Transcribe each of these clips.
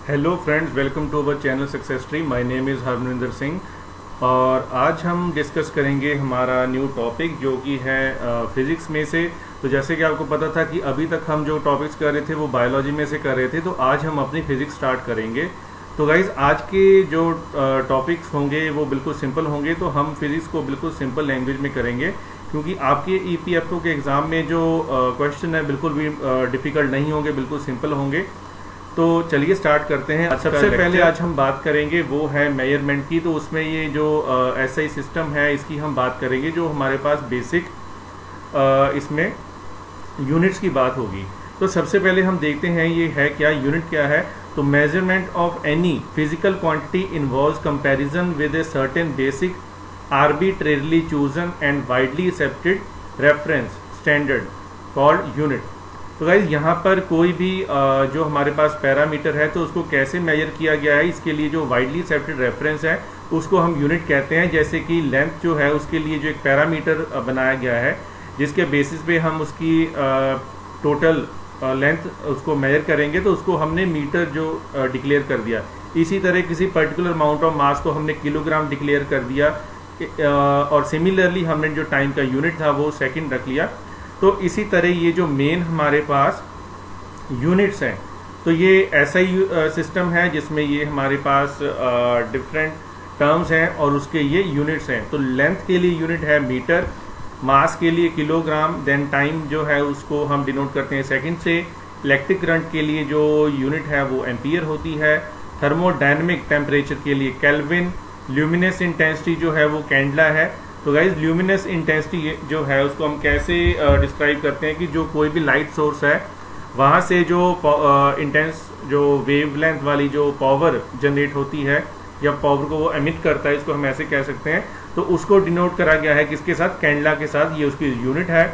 Hello friends, welcome to our channel success tree. My name is Harminder Singh और आज हम discuss करेंगे हमारा न्यू टॉपिक जो कि है फिज़िक्स में से। तो जैसे कि आपको पता था कि अभी तक हम जो टॉपिक्स कर रहे थे वो बायोलॉजी में से कर रहे थे, तो आज हम अपनी फिज़िक्स स्टार्ट करेंगे। तो गाइज़, आज के जो टॉपिक्स होंगे वो बिल्कुल सिंपल होंगे। तो हम फिज़िक्स को बिल्कुल सिंपल लैंग्वेज में करेंगे क्योंकि आपके EPFO के एग्ज़ाम में जो क्वेश्चन है बिल्कुल भी डिफ़िकल्ट नहीं होंगे, बिल्कुल सिंपल होंगे। तो चलिए स्टार्ट करते हैं। सबसे पहले आज हम बात करेंगे वो है मेजरमेंट की। तो उसमें ये जो SI सिस्टम है इसकी हम बात करेंगे, जो हमारे पास बेसिक इसमें यूनिट्स की बात होगी। तो सबसे पहले हम देखते हैं ये है क्या, यूनिट क्या है। तो measurement of any physical quantity involves comparison with a certain basic arbitrarily chosen and widely accepted reference standard called unit. तो गाइज, यहाँ पर कोई भी जो हमारे पास पैरामीटर है तो उसको कैसे मेजर किया गया है, इसके लिए जो वाइडली एक्सेप्टेड रेफरेंस है उसको हम यूनिट कहते हैं। जैसे कि लेंथ जो है उसके लिए जो एक पैरामीटर बनाया गया है जिसके बेसिस पे हम उसकी टोटल लेंथ उसको मेजर करेंगे, तो उसको हमने मीटर जो डिक्लेयर कर दिया। इसी तरह किसी पर्टिकुलर अमाउंट ऑफ मास को हमने किलोग्राम डिक्लेयर कर दिया और सिमिलरली हमने जो टाइम का यूनिट था वो सेकेंड रख लिया। तो इसी तरह ये जो मेन हमारे पास यूनिट्स हैं, तो ये ऐसा ही सिस्टम है जिसमें ये हमारे पास डिफरेंट टर्म्स हैं और उसके ये यूनिट्स हैं। तो लेंथ के लिए यूनिट है मीटर, मास के लिए किलोग्राम, देन टाइम जो है उसको हम डिनोट करते हैं सेकंड से। इलेक्ट्रिक करंट के लिए जो यूनिट है वो एम्पियर होती है। थर्मोडायनेमिक टेम्परेचर के लिए केल्विन। ल्यूमिनस इंटेंसिटी जो है वो कैंडला है। तो गाइज, ल्यूमिनस इंटेंसिटी जो है उसको हम कैसे डिस्क्राइब करते हैं कि जो कोई भी लाइट सोर्स है वहाँ से जो इंटेंस जो वेवलेंथ वाली जो पावर जनरेट होती है या पावर को वो एमिट करता है, इसको हम ऐसे कह सकते हैं। तो उसको डिनोट करा गया है किसके साथ, कैंडला के साथ। ये उसकी यूनिट है।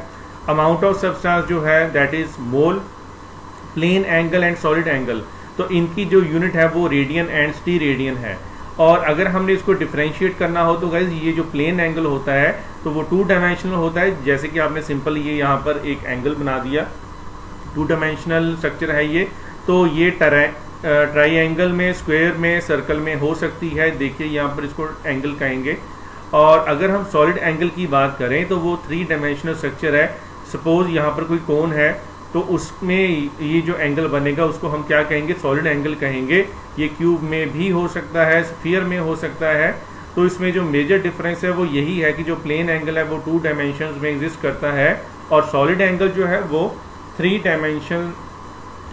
अमाउंट ऑफ सब्सटेंस जो है that is mole. Plane angle and solid angle, तो इनकी जो यूनिट है वो रेडियन एंड स्टी रेडियन है। और अगर हमने इसको डिफरेंशिएट करना हो तो गाइज, ये जो प्लेन एंगल होता है तो वो 2 डायमेंशनल होता है। जैसे कि आपने सिंपल ये यहाँ पर एक एंगल बना दिया, 2 डायमेंशनल स्ट्रक्चर है ये। तो ये ट्राइंगल में, स्क्वायर में, सर्कल में हो सकती है। देखिए यहाँ पर इसको एंगल कहेंगे। और अगर हम सॉलिड एंगल की बात करें तो वो 3 डायमेंशनल स्ट्रक्चर है। सपोज यहाँ पर कोई कोन है तो उसमें ये जो एंगल बनेगा उसको हम क्या कहेंगे, सॉलिड एंगल कहेंगे। ये क्यूब में भी हो सकता है, स्फीयर में हो सकता है। तो इसमें जो मेजर डिफरेंस है वो यही है कि जो प्लेन एंगल है वो 2 डायमेंशंस में एग्जिस्ट करता है और सॉलिड एंगल जो है वो 3 डायमेंशन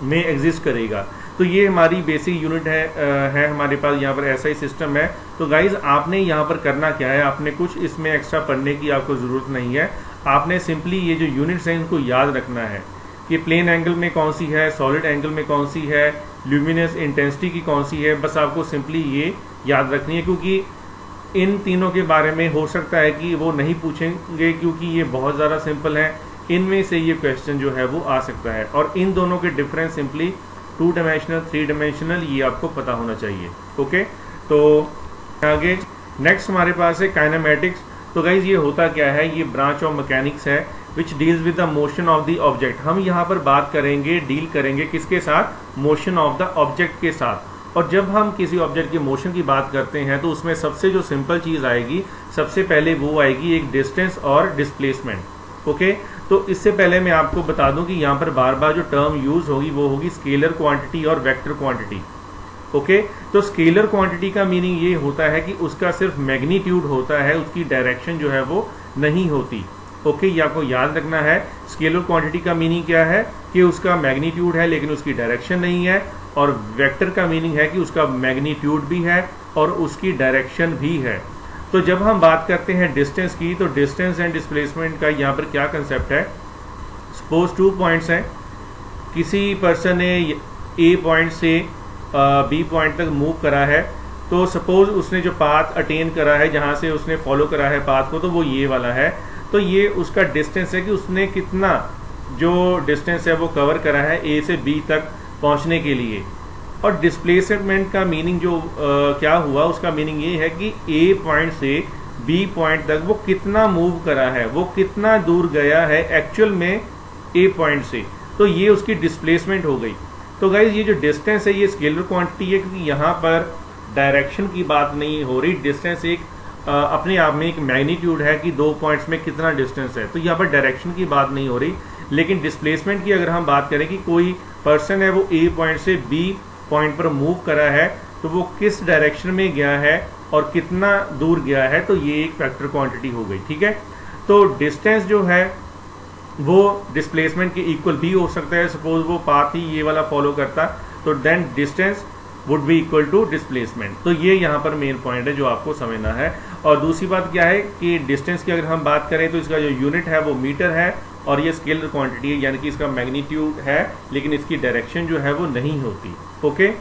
में एग्जिस्ट करेगा। तो ये हमारी बेसिक यूनिट है हमारे पास यहाँ पर ऐसा ही सिस्टम है। तो गाइज, आपने यहाँ पर करना क्या है, आपने कुछ इसमें एक्स्ट्रा पढ़ने की आपको ज़रूरत नहीं है। आपने सिंपली ये जो यूनिट्स हैं इनको याद रखना है कि प्लेन एंगल में कौन सी है, सॉलिड एंगल में कौन सी है, ल्यूमिनस इंटेंसिटी की कौन सी है। बस आपको सिंपली ये याद रखनी है क्योंकि इन तीनों के बारे में हो सकता है कि वो नहीं पूछेंगे क्योंकि ये बहुत ज़्यादा सिंपल है। इनमें से ये क्वेश्चन जो है वो आ सकता है और इन दोनों के डिफरेंस सिंपली 2 डायमेंशनल, 3 डायमेंशनल, ये आपको पता होना चाहिए। ओके, तो आगे नेक्स्ट हमारे पास है काइनेमेटिक्स। तो गाइज, ये होता क्या है, ये ब्रांच ऑफ मैकेनिक्स है which deals with the motion of the object. हम यहाँ पर बात करेंगे, डील करेंगे किसके साथ, मोशन ऑफ द ऑब्जेक्ट के साथ। और जब हम किसी ऑब्जेक्ट के मोशन की बात करते हैं तो उसमें सबसे जो सिंपल चीज़ आएगी, सबसे पहले वो आएगी एक डिस्टेंस और डिस्प्लेसमेंट। ओके, तो इससे पहले मैं आपको बता दूं कि यहाँ पर बार बार जो टर्म यूज होगी वो होगी स्केलर क्वांटिटी और वेक्टर क्वांटिटी। ओके, तो स्केलर क्वांटिटी का मीनिंग ये होता है कि उसका सिर्फ मैग्नीट्यूड होता है, उसकी डायरेक्शन जो है वो नहीं होती। ओके, ये आपको याद रखना है। स्केलर क्वांटिटी का मीनिंग क्या है कि उसका मैग्नीट्यूड है लेकिन उसकी डायरेक्शन नहीं है। और वेक्टर का मीनिंग है कि उसका मैग्नीट्यूड भी है और उसकी डायरेक्शन भी है। तो जब हम बात करते हैं डिस्टेंस की, तो डिस्टेंस एंड डिस्प्लेसमेंट का यहाँ पर क्या कंसेप्ट है। सपोज 2 पॉइंट्स हैं, किसी पर्सन ने A पॉइंट से B पॉइंट तक मूव करा है। तो सपोज उसने जो पाथ अटेन करा है, जहाँ से उसने फॉलो करा है पाथ को, तो वो ये वाला है। तो ये उसका डिस्टेंस है कि उसने कितना जो डिस्टेंस है वो कवर करा है A से B तक पहुँचने के लिए। और डिस्प्लेसमेंट का मीनिंग जो क्या हुआ, उसका मीनिंग ये है कि A पॉइंट से B पॉइंट तक वो कितना मूव करा है, वो कितना दूर गया है एक्चुअल में A पॉइंट से। तो ये उसकी डिस्प्लेसमेंट हो गई। तो गाइज ये जो डिस्टेंस है ये स्केलर क्वांटिटी है, क्योंकि यहाँ पर डायरेक्शन की बात नहीं हो रही। डिस्टेंस एक अपने आप में एक मैग्नीट्यूड है कि 2 पॉइंट्स में कितना डिस्टेंस है, तो यहाँ पर डायरेक्शन की बात नहीं हो रही। लेकिन डिस्प्लेसमेंट की अगर हम बात करें कि कोई पर्सन है वो ए पॉइंट से बी पॉइंट पर मूव करा है, तो वो किस डायरेक्शन में गया है और कितना दूर गया है, तो ये एक वेक्टर क्वांटिटी हो गई। ठीक है, तो डिस्टेंस जो है वो डिस्प्लेसमेंट के इक्वल भी हो सकता है। सपोज वो पाथ ही ये वाला फॉलो करता, तो then distance would be equal to displacement. तो ये यहाँ पर मेन पॉइंट है जो आपको समझना है। और दूसरी बात क्या है कि डिस्टेंस की अगर हम बात करें तो इसका जो यूनिट है वो मीटर है, और ये स्केलर क्वांटिटी है, यानी कि इसका मैग्नीट्यूड है लेकिन इसकी डायरेक्शन जो है वो नहीं होती। ओके,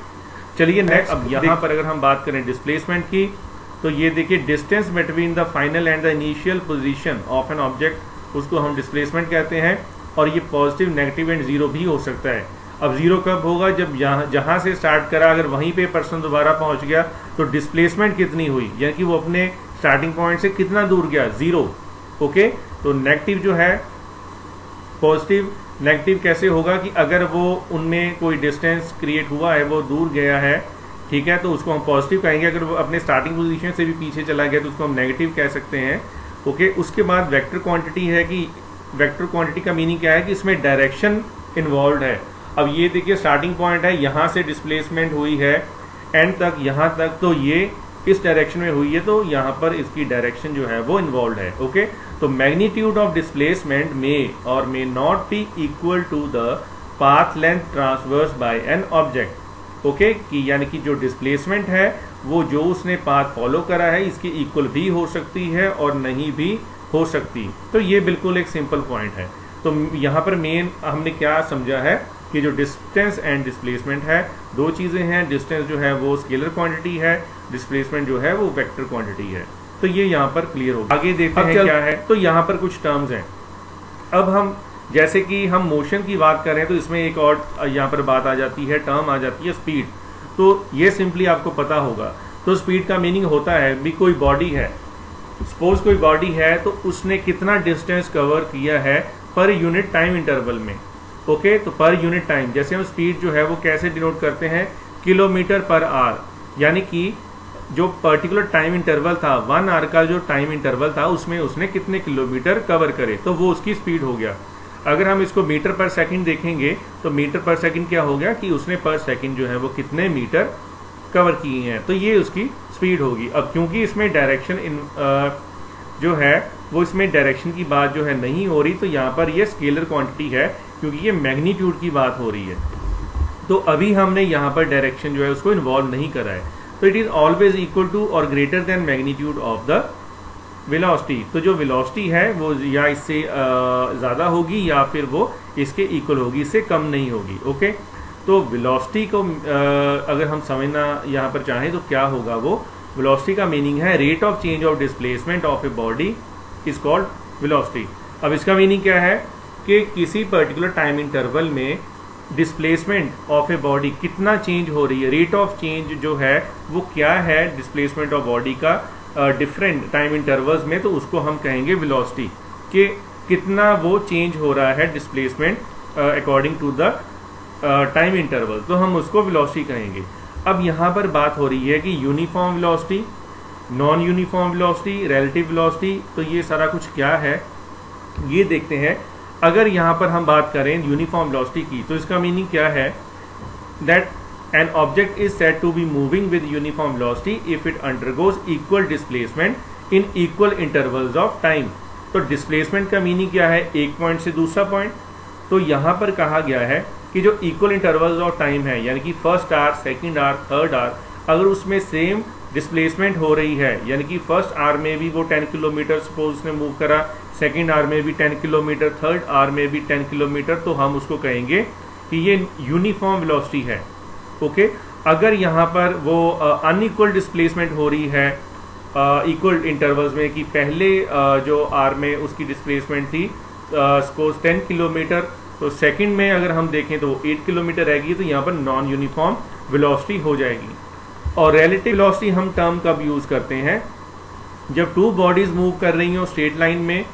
चलिए नेक्स्ट। अब यहाँ पर अगर हम बात करें डिस्प्लेसमेंट की, तो ये देखिए distance between the final and the initial position of an object, उसको हम डिस्प्लेसमेंट कहते हैं। और ये पॉजिटिव, नेगेटिव एंड जीरो भी हो सकता है। अब जीरो कब होगा, जब जहां से स्टार्ट करा अगर वहीं पे पर्सन दोबारा पहुंच गया तो डिस्प्लेसमेंट कितनी हुई, यानी कि वो अपने स्टार्टिंग पॉइंट से कितना दूर गया, जीरो। ओके, तो नेगेटिव जो है, पॉजिटिव नेगेटिव कैसे होगा कि अगर वो उनमें कोई डिस्टेंस क्रिएट हुआ है, वो दूर गया है, ठीक है, तो उसको हम पॉजिटिव कहेंगे। अगर वो अपने स्टार्टिंग पोजीशन से भी पीछे चला गया तो उसको हम नेगेटिव कह सकते हैं। ओके, उसके बाद वेक्टर क्वांटिटी है कि वेक्टर क्वांटिटी का मीनिंग क्या है कि इसमें डायरेक्शन इन्वॉल्व है। अब ये देखिए स्टार्टिंग पॉइंट है, यहाँ से डिस्प्लेसमेंट हुई है एंड तक, यहाँ तक, तो ये इस डायरेक्शन में हुई है, तो यहाँ पर इसकी डायरेक्शन जो है वो इन्वॉल्व है। ओके, तो मैग्नीट्यूड ऑफ डिस्प्लेसमेंट मे और may not be equal to the path length transverse by an object. Okay, कि यानी कि जो डिस्प्लेसमेंट है वो जो उसने पाथ फॉलो करा है इसके इक्वल भी हो सकती है और नहीं भी हो सकती। तो ये बिल्कुल एक सिंपल पॉइंट है। तो यहाँ पर मेन हमने क्या समझा है कि जो डिस्टेंस एंड डिस्प्लेसमेंट है, दो चीज़ें हैं। डिस्टेंस जो है वो स्केलर क्वांटिटी है, डिस्प्लेसमेंट जो है वो वेक्टर क्वांटिटी है। तो ये यहाँ पर क्लियर होगा। आगे देखते हैं क्या है। तो यहाँ पर कुछ टर्म्स हैं। अब हम जैसे कि हम मोशन की बात करें तो इसमें एक और यहाँ पर बात आ जाती है, टर्म आ जाती है स्पीड। तो ये सिंपली आपको पता होगा। तो स्पीड का मीनिंग होता है भी कोई बॉडी है, सपोज कोई बॉडी है, तो उसने कितना डिस्टेंस कवर किया है पर यूनिट टाइम इंटरवल में। ओके, तो पर यूनिट टाइम, जैसे हम स्पीड जो है वो कैसे डिनोट करते हैं, किलोमीटर पर आवर, यानी कि जो पर्टिकुलर टाइम इंटरवल था, 1 आवर का जो टाइम इंटरवल था, उसमें उसने कितने किलोमीटर कवर करे, तो वो उसकी स्पीड हो गया। अगर हम इसको मीटर पर सेकंड देखेंगे तो मीटर पर सेकंड क्या हो गया कि उसने पर सेकंड जो है वो कितने मीटर कवर किए हैं, तो ये उसकी स्पीड होगी। अब क्योंकि इसमें डायरेक्शन जो है वो इसमें डायरेक्शन की बात जो है नहीं हो रही, तो यहाँ पर ये स्केलर क्वांटिटी है क्योंकि ये मैग्नीट्यूड की बात हो रही है। तो अभी हमने यहाँ पर डायरेक्शन जो है उसको इन्वॉल्व नहीं करा है। तो it is always equal to or greater than magnitude of the velocity. तो जो वेलोसिटी है वो या इससे ज़्यादा होगी या फिर वो इसके इक्वल होगी, इससे कम नहीं होगी। ओके, तो वेलोसिटी को अगर हम समझना यहाँ पर चाहें तो क्या होगा, वो वेलोसिटी का मीनिंग है rate of change of displacement of a body is called velocity. अब इसका मीनिंग क्या है कि किसी पर्टिकुलर टाइम इंटरवल में डिस्प्लेसमेंट ऑफ ए बॉडी कितना चेंज हो रही है, रेट ऑफ चेंज जो है वो क्या है डिस्प्लेसमेंट ऑफ बॉडी का डिफरेंट टाइम इंटरवल्स में, तो उसको हम कहेंगे वेलोसिटी, कि कितना वो चेंज हो रहा है displacement according to the time interval, तो हम उसको वेलोसिटी कहेंगे। अब यहाँ पर बात हो रही है कि uniform velocity, non uniform velocity, relative velocity, तो ये सारा कुछ क्या है ये देखते हैं। अगर यहाँ पर हम बात करें यूनिफॉर्म वेलोसिटी की, तो इसका मीनिंग क्या है, that an object is said to be moving with uniform velocity if it undergoes equal displacement in equal intervals of time. तो डिस्प्लेसमेंट का मीनिंग क्या है, एक पॉइंट से दूसरा पॉइंट। तो यहाँ पर कहा गया है कि जो इक्वल इंटरवल्स ऑफ टाइम है, यानी कि first hour, second hour, third hour, अगर उसमें सेम डिस्प्लेसमेंट हो रही है, यानी कि फर्स्ट आवर में भी वो 10 किलोमीटर सपोज उसने मूव करा, सेकेंड आवर में भी 10 किलोमीटर, थर्ड आवर में भी 10 किलोमीटर, तो हम उसको कहेंगे कि ये यूनिफॉर्म वेलोसिटी है। ओके, अगर यहाँ पर वो अनइक्वल डिस्प्लेसमेंट हो रही है इक्वल इंटरवल्स में, कि पहले जो आवर में उसकी डिस्प्लेसमेंट थी सपोज 10 किलोमीटर, तो सेकंड में अगर हम देखें तो 8 किलोमीटर रहेगी, तो यहाँ पर नॉन यूनिफॉर्म वेलोसिटी हो जाएगी। और रिलेटिव वेलोसिटी हम टर्म कब यूज करते हैं, जब टू बॉडीज मूव कर रही हो स्ट्रेट लाइन में,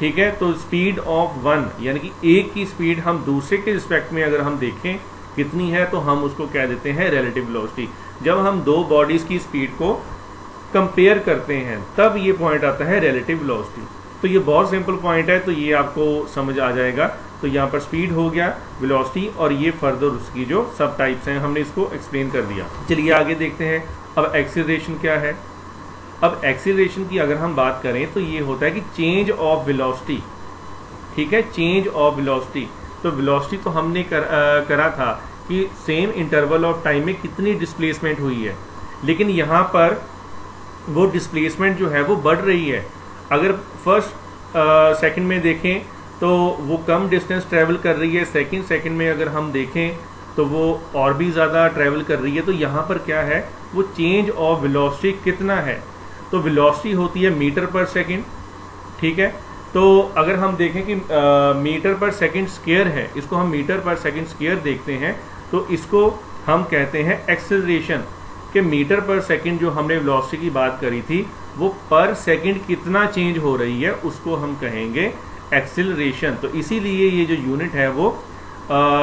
ठीक है, तो स्पीड ऑफ वन, यानी कि एक की स्पीड हम दूसरे के रिस्पेक्ट में अगर हम देखें कितनी है, तो हम उसको कह देते हैं रिलेटिव वेलोसिटी। जब हम दो बॉडीज की स्पीड को कंपेयर करते हैं तब ये पॉइंट आता है रिलेटिव वेलोसिटी। तो ये बहुत सिंपल पॉइंट है, तो ये आपको समझ आ जाएगा। तो यहाँ पर स्पीड हो गया, वेलोसिटी, और ये फर्दर उसकी जो सब टाइप्स हैं हमने इसको एक्सप्लेन कर दिया। चलिए आगे देखते हैं अब एक्सीलरेशन क्या है। अब एक्सीलरेशन की अगर हम बात करें तो ये होता है कि चेंज ऑफ वेलोसिटी, ठीक है, चेंज ऑफ वेलोसिटी। तो वेलोसिटी तो हमने करा था कि सेम इंटरवल ऑफ टाइम में कितनी डिस्प्लेसमेंट हुई है, लेकिन यहाँ पर वो डिस्प्लेसमेंट जो है वो बढ़ रही है। अगर फर्स्ट सेकंड में देखें तो वो कम डिस्टेंस ट्रेवल कर रही है, सेकंड सेकंड में अगर हम देखें तो वो और भी ज़्यादा ट्रेवल कर रही है। तो यहाँ पर क्या है, वो चेंज ऑफ वेलोसिटी कितना है, तो वेलोसिटी होती है मीटर पर सेकंड, ठीक है। तो अगर हम देखें कि मीटर पर सेकंड स्क्वायर है, इसको हम मीटर पर सेकंड स्क्वायर देखते हैं, तो इसको हम कहते हैं एक्सेलरेशन। कि मीटर पर सेकंड जो हमने वेलोसिटी की बात करी थी वो पर सेकंड कितना चेंज हो रही है उसको हम कहेंगे एक्सेलरेशन। तो इसीलिए ये जो यूनिट है वो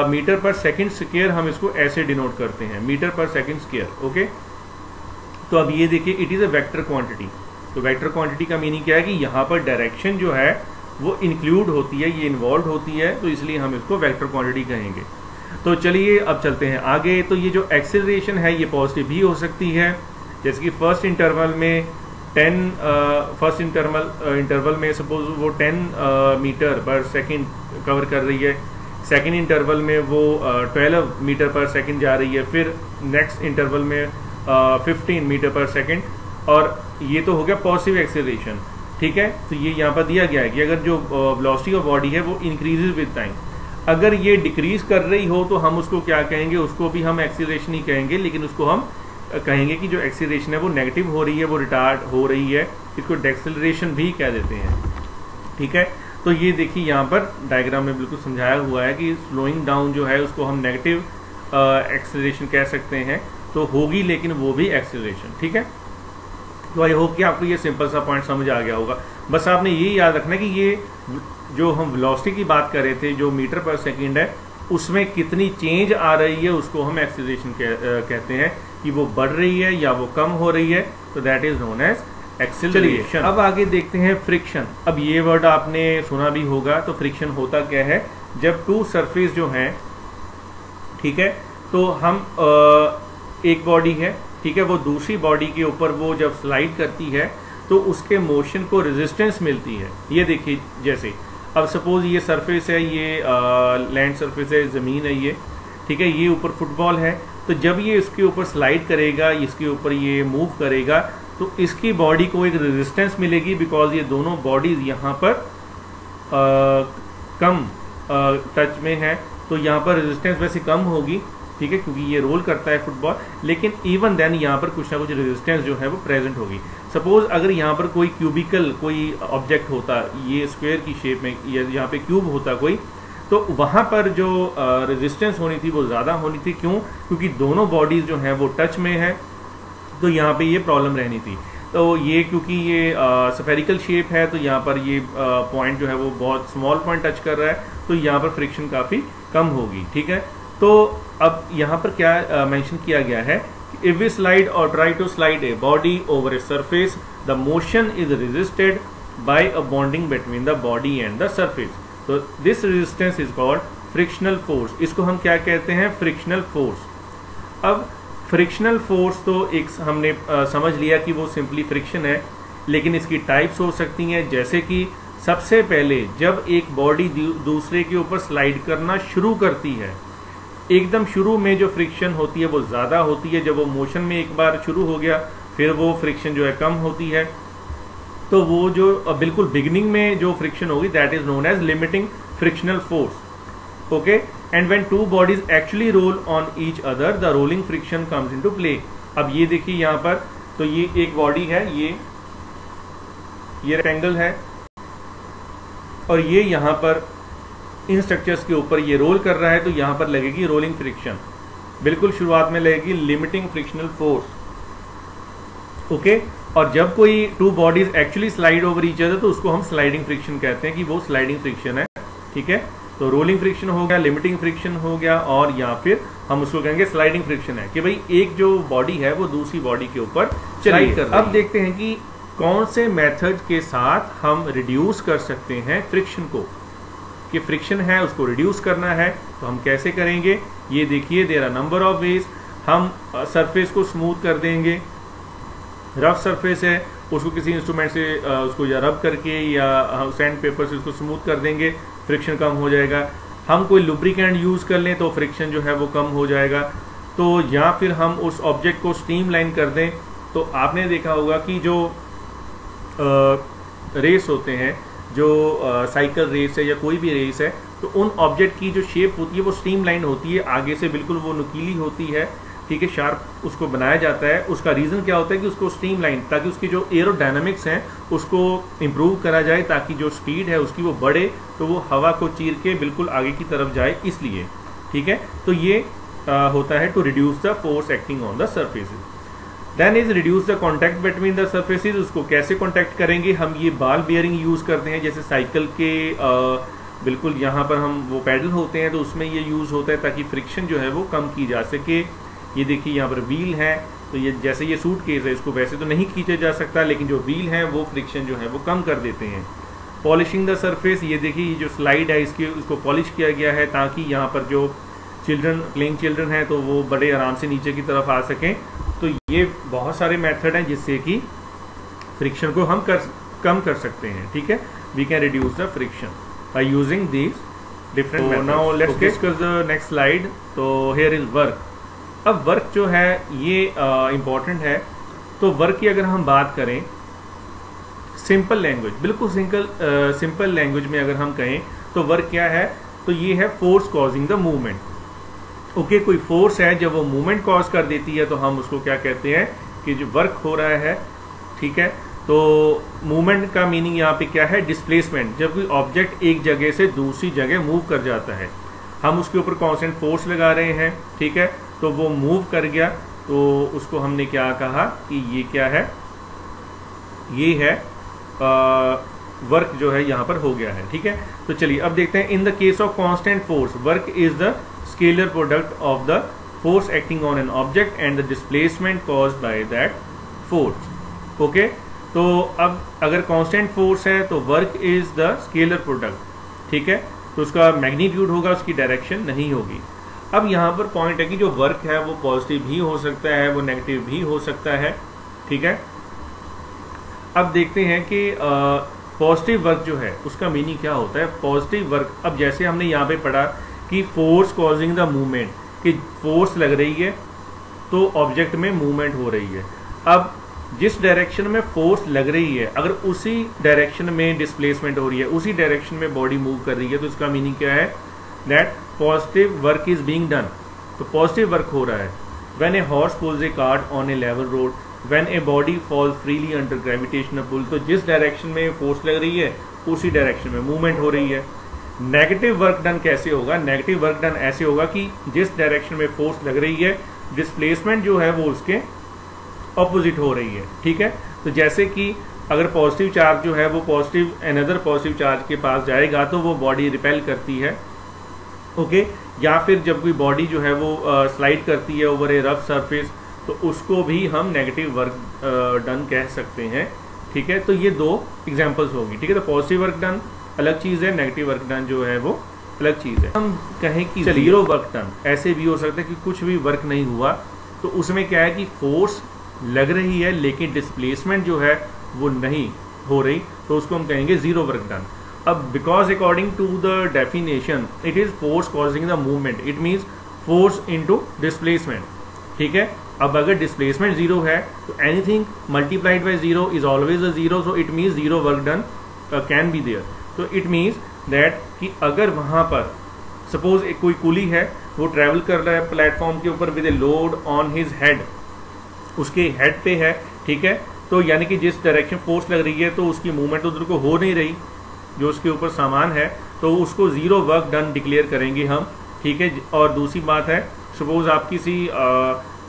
मीटर पर सेकंड स्क्वायर, हम इसको ऐसे डिनोट करते हैं, मीटर पर सेकंड स्क्वायर। ओके, तो अब ये देखिए it is a vector quantity. तो वेक्टर क्वांटिटी का मीनिंग क्या है कि यहाँ पर डायरेक्शन जो है वो इंक्लूड होती है, ये इन्वॉल्व होती है, तो इसलिए हम इसको वेक्टर क्वांटिटी कहेंगे। तो चलिए अब चलते हैं आगे। तो ये जो एक्सेलरेशन है ये पॉजिटिव भी हो सकती है, जैसे कि फर्स्ट इंटरवल में 10 फर्स्ट इंटरवल में सपोज वो 10 मीटर पर सेकंड कवर कर रही है, सेकंड इंटरवल में वो 12 मीटर पर सेकंड जा रही है, फिर नेक्स्ट इंटरवल में 15 मीटर पर सेकंड, और ये तो हो गया पॉजिटिव एक्सेलरेशन, ठीक है। तो ये यहाँ पर दिया गया है कि अगर जो वेलोसिटी ऑफ बॉडी है वो इंक्रीजेज विद टाइम, अगर ये डिक्रीज कर रही हो तो हम उसको क्या कहेंगे, उसको भी हम एक्सीलरेशन ही कहेंगे, लेकिन उसको हम कहेंगे कि जो एक्सीलरेशन है वो नेगेटिव हो रही है, वो रिटार्ड हो रही है, इसको डेक्सेलरेशन भी कह देते हैं, ठीक है। तो ये देखिए यहाँ पर डायग्राम में बिल्कुल समझाया हुआ है कि स्लोइंग डाउन जो है उसको हम नेगेटिव एक्सीलरेशन कह सकते हैं, तो होगी लेकिन वो भी एक्सीलरेशन, ठीक है। तो आई होप कि आपको ये सिंपल सा पॉइंट समझ आ गया होगा। बस आपने ये याद रखना कि ये जो हम वेलोसिटी की बात कर रहे थे, जो मीटर पर सेकंड है, उसमें कितनी चेंज आ रही है उसको हम एक्सीलरेशन कहते हैं, कि वो बढ़ रही है या वो कम हो रही है, तो that is known as acceleration. अब आगे देखते हैं फ्रिक्शन। अब ये वर्ड आपने सुना भी होगा। तो फ्रिक्शन होता क्या है, जब टू सरफेस जो हैं, ठीक है, तो हम एक बॉडी है, ठीक है, वो दूसरी बॉडी के ऊपर वो जब स्लाइड करती है तो उसके मोशन को रेजिस्टेंस मिलती है। ये देखिए, जैसे अब सपोज ये सरफेस है, ये लैंड सरफेस है, ज़मीन है ये, ठीक है, ये ऊपर फुटबॉल है, तो जब ये इसके ऊपर स्लाइड करेगा, इसके ऊपर ये मूव करेगा, तो इसकी बॉडी को एक रेजिस्टेंस मिलेगी, बिकॉज ये दोनों बॉडीज यहाँ पर कम टच में है, तो यहाँ पर रेजिस्टेंस वैसे कम होगी, ठीक है, क्योंकि ये रोल करता है फुटबॉल, लेकिन इवन देन यहाँ पर कुछ ना कुछ रेजिस्टेंस जो है वो प्रेजेंट होगी। सपोज अगर यहाँ पर कोई क्यूबिकल कोई ऑब्जेक्ट होता, ये स्क्वायर की शेप में, यहाँ पे क्यूब होता कोई, तो वहाँ पर जो रेजिस्टेंस होनी थी वो ज़्यादा होनी थी। क्यों? क्योंकि दोनों बॉडीज़ जो हैं वो टच में है, तो यहाँ पे ये प्रॉब्लम रहनी थी। तो ये क्योंकि ये स्फेरिकल शेप है, तो यहाँ पर ये पॉइंट जो है वो बहुत स्मॉल पॉइंट टच कर रहा है, तो यहाँ पर फ्रिक्शन काफ़ी कम होगी, ठीक है। तो अब यहाँ पर क्या मेंशन किया गया है, if we slide or try to slide a body over a surface, the motion is resisted by a bonding between the body and the surface. तो this resistance is called frictional force. इसको हम क्या कहते हैं? Frictional force. अब frictional force तो एक हमने समझ लिया कि वो सिंपली फ्रिक्शन है, लेकिन इसकी टाइप्स हो सकती हैं, जैसे कि सबसे पहले जब एक बॉडी दूसरे के ऊपर स्लाइड करना शुरू करती है, एकदम शुरू में जो फ्रिक्शन होती है वो ज़्यादा होती है। जब वो मोशन में एक बार शुरू हो गया, फिर वो फ्रिक्शन जो है कम होती है। तो वो जो बिल्कुल बिगिनिंग में जो फ्रिक्शन होगी, that is known as limiting frictional force. Okay, and when two bodies actually roll on each other, the rolling friction comes into play. अब ये देखिए यहाँ पर, तो ये एक बॉडी है, ये रेक्टेंगल है, और ये यहाँ पर इन स्ट्रक्चर्स के ऊपर ये रोल कर रहा है, तो यहाँ पर लगेगी रोलिंग फ्रिक्शन। बिल्कुल शुरुआत में लगेगी लिमिटिंग फ्रिक्शनल फोर्स। ओके, और जब कोई to bodies actually slide over each other, तो उसको हम स्लाइडिंग फ्रिक्शन कहते हैं, कि वो स्लाइडिंग फ्रिक्शन है, ठीक है। तो रोलिंग फ्रिक्शन हो गया, लिमिटिंग फ्रिक्शन हो गया, और या फिर हम उसको कहेंगे स्लाइडिंग फ्रिक्शन है कि भाई एक जो बॉडी है वो दूसरी बॉडी के ऊपर स्लाइड कर रही है। अब देखते हैं कि कौन से मेथड के साथ हम रिड्यूस कर सकते हैं फ्रिक्शन को, कि फ्रिक्शन है उसको रिड्यूस करना है तो हम कैसे करेंगे। ये देखिए, there are number of ways. हम सरफेस को स्मूथ कर देंगे, रफ सरफेस है उसको किसी इंस्ट्रूमेंट से उसको या रब करके या सैंड पेपर से उसको स्मूथ कर देंगे, फ्रिक्शन कम हो जाएगा। हम कोई लुब्रिकेंट यूज़ कर लें तो फ्रिक्शन जो है वो कम हो जाएगा। तो या फिर हम उस ऑब्जेक्ट को स्ट्रीमलाइन कर दें। तो आपने देखा होगा कि जो रेस होते हैं, जो साइकिल रेस है या कोई भी रेस है, तो उन ऑब्जेक्ट की जो शेप होती है वो स्ट्रीमलाइन होती है, आगे से बिल्कुल वो नुकीली होती है, ठीक है, शार्प उसको बनाया जाता है। उसका रीज़न क्या होता है कि उसको स्ट्रीमलाइन, ताकि उसकी जो एरोडायनामिक्स हैं उसको इम्प्रूव करा जाए, ताकि जो स्पीड है उसकी वो बढ़े, तो वो हवा को चीर के बिल्कुल आगे की तरफ जाए, इसलिए, ठीक है। तो ये होता है to reduce the force acting on the surfaces. Then is reduce the contact between the surfaces. उसको कैसे कॉन्टैक्ट करेंगे, हम ये बॉल बियरिंग यूज़ करते हैं, जैसे साइकिल के बिल्कुल यहाँ पर हम वो पैडल होते हैं तो उसमें ये यूज़ होता है ताकि फ्रिक्शन जो है वो कम की जा सके। ये देखिए यहाँ पर व्हील है, तो ये जैसे ये सूट केस है, इसको वैसे तो नहीं खींचा जा सकता, लेकिन जो व्हील है वो फ्रिक्शन जो है वो कम कर देते हैं। पॉलिशिंग द सरफेस, ये देखिए ये जो स्लाइड है इसको पॉलिश किया गया है ताकि यहाँ पर जो प्लेइंग चिल्ड्रन हैं तो वो बड़े आराम से नीचे की तरफ आ सकें। तो ये बहुत सारे मेथड हैं जिससे कि फ्रिक्शन को हम कम कर सकते हैं, ठीक है। We can reduce the friction by using these different methods. Now let's discuss the next slide. तो हियर इज वर्क। अब वर्क जो है ये इम्पॉर्टेंट है। तो वर्क की अगर हम बात करें सिंपल लैंग्वेज, बिल्कुल सिंपल लैंग्वेज में अगर हम कहें तो वर्क क्या है, तो ये है force causing the movement. Okay, कोई फोर्स है जब वो मूवमेंट कॉज कर देती है तो हम उसको क्या कहते हैं कि जो वर्क हो रहा है, ठीक है। तो मूवमेंट का मीनिंग यहाँ पे क्या है, डिस्प्लेसमेंट। जब कोई ऑब्जेक्ट एक जगह से दूसरी जगह मूव कर जाता है, हम उसके ऊपर कांस्टेंट फोर्स लगा रहे हैं, ठीक है, तो वो मूव कर गया, तो उसको हमने क्या कहा कि ये क्या है, ये है वर्क जो है यहाँ पर हो गया है, ठीक है। तो चलिए अब देखते हैं, in the case of constant force work is the scalar product of the force acting on an object and the displacement caused by that force. Okay, तो अब अगर कांस्टेंट फोर्स है तो work is the scalar product, ठीक है, तो उसका magnitude होगा, उसकी डायरेक्शन नहीं होगी। अब यहाँ पर पॉइंट है कि जो वर्क है वो पॉजिटिव भी हो सकता है, वो नेगेटिव भी हो सकता है, ठीक है। अब देखते हैं कि पॉजिटिव वर्क जो है उसका मीनिंग क्या होता है। पॉजिटिव वर्क, अब जैसे हमने यहाँ पे पढ़ा कि फोर्स कॉजिंग द मूवमेंट, कि फोर्स लग रही है तो ऑब्जेक्ट में मूवमेंट हो रही है। अब जिस डायरेक्शन में फोर्स लग रही है, अगर उसी डायरेक्शन में डिस्प्लेसमेंट हो रही है, उसी डायरेक्शन में बॉडी मूव कर रही है, तो इसका मीनिंग क्या है, that positive work is being done. तो पॉजिटिव वर्क हो रहा है। When a horse pulls a cart on a level road, when a body falls freely under gravitational pull, तो जिस डायरेक्शन में फोर्स लग रही है उसी डायरेक्शन में मूवमेंट हो रही है। नेगेटिव वर्क डन कैसे होगा, नेगेटिव वर्क डन ऐसे होगा कि जिस डायरेक्शन में फोर्स लग रही है, डिस्प्लेसमेंट जो है वो उसके ऑपोजिट हो रही है, ठीक है। तो जैसे कि अगर पॉजिटिव चार्ज जो है वो पॉजिटिव अनदर पॉजिटिव चार्ज के पास जाएगा तो वो बॉडी रिपेल करती है, ओके। या फिर जब कोई बॉडी जो है वो स्लाइड करती है ओवर ए रफ सरफेस, तो उसको भी हम नेगेटिव वर्क डन कह सकते हैं, ठीक है। तो ये दो एग्जांपल्स होगी, ठीक है। तो पॉजिटिव वर्क डन अलग चीज़ है, नेगेटिव वर्क डन जो है वो अलग चीज़ है। हम कहें कि जीरो वर्क डन, ऐसे भी हो सकता है कि कुछ भी वर्क नहीं हुआ, तो उसमें क्या है कि फोर्स लग रही है लेकिन डिस्प्लेसमेंट जो है वो नहीं हो रही, तो उसको हम कहेंगे जीरो वर्क डन। अब because according to the definition it is force causing the movement, it means force into displacement, ठीक है। अब अगर डिस्प्लेसमेंट जीरो है तो anything multiplied by zero is always a zero, so it means zero work done can be there. तो it means that कि अगर वहाँ पर सपोज एक कोई कुली है, वो ट्रैवल कर रहा है प्लेटफॉर्म के ऊपर with a load on his head, उसके हेड पे है, ठीक है। तो यानी कि जिस डायरेक्शन फोर्स लग रही है तो उसकी मूवमेंट उधर को हो नहीं रही, जो उसके ऊपर सामान है, तो उसको जीरो वर्क डन डिक्लेयर करेंगे हम, ठीक है। और दूसरी बात है, सपोज आप किसी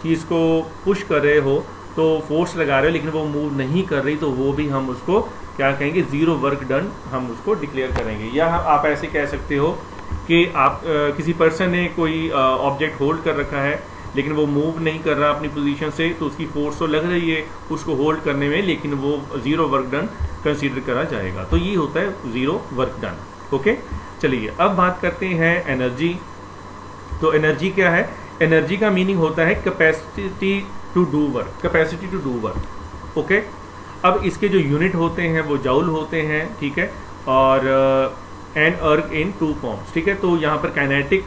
चीज़ को पुश कर रहे हो तो फोर्स लगा रहे हो लेकिन वो मूव नहीं कर रही, तो वो भी हम उसको क्या कहेंगे, जीरो वर्क डन हम उसको डिक्लेयर करेंगे। या आप ऐसे कह सकते हो कि आप किसी पर्सन ने कोई ऑब्जेक्ट होल्ड कर रखा है लेकिन वो मूव नहीं कर रहा अपनी पोजीशन से, तो उसकी फोर्स तो लग रही है उसको होल्ड करने में, लेकिन वो जीरो वर्क डन कंसीडर करा जाएगा। तो ये होता है जीरो वर्क डन। ओके, चलिए अब बात करते हैं एनर्जी। तो एनर्जी क्या है? एनर्जी का मीनिंग होता है capacity to do work, capacity to do work. Okay, अब इसके जो यूनिट होते हैं वो जूल होते हैं, ठीक है, और एंड अर्क इन टू फॉर्म्स, ठीक है। तो यहाँ पर kinetic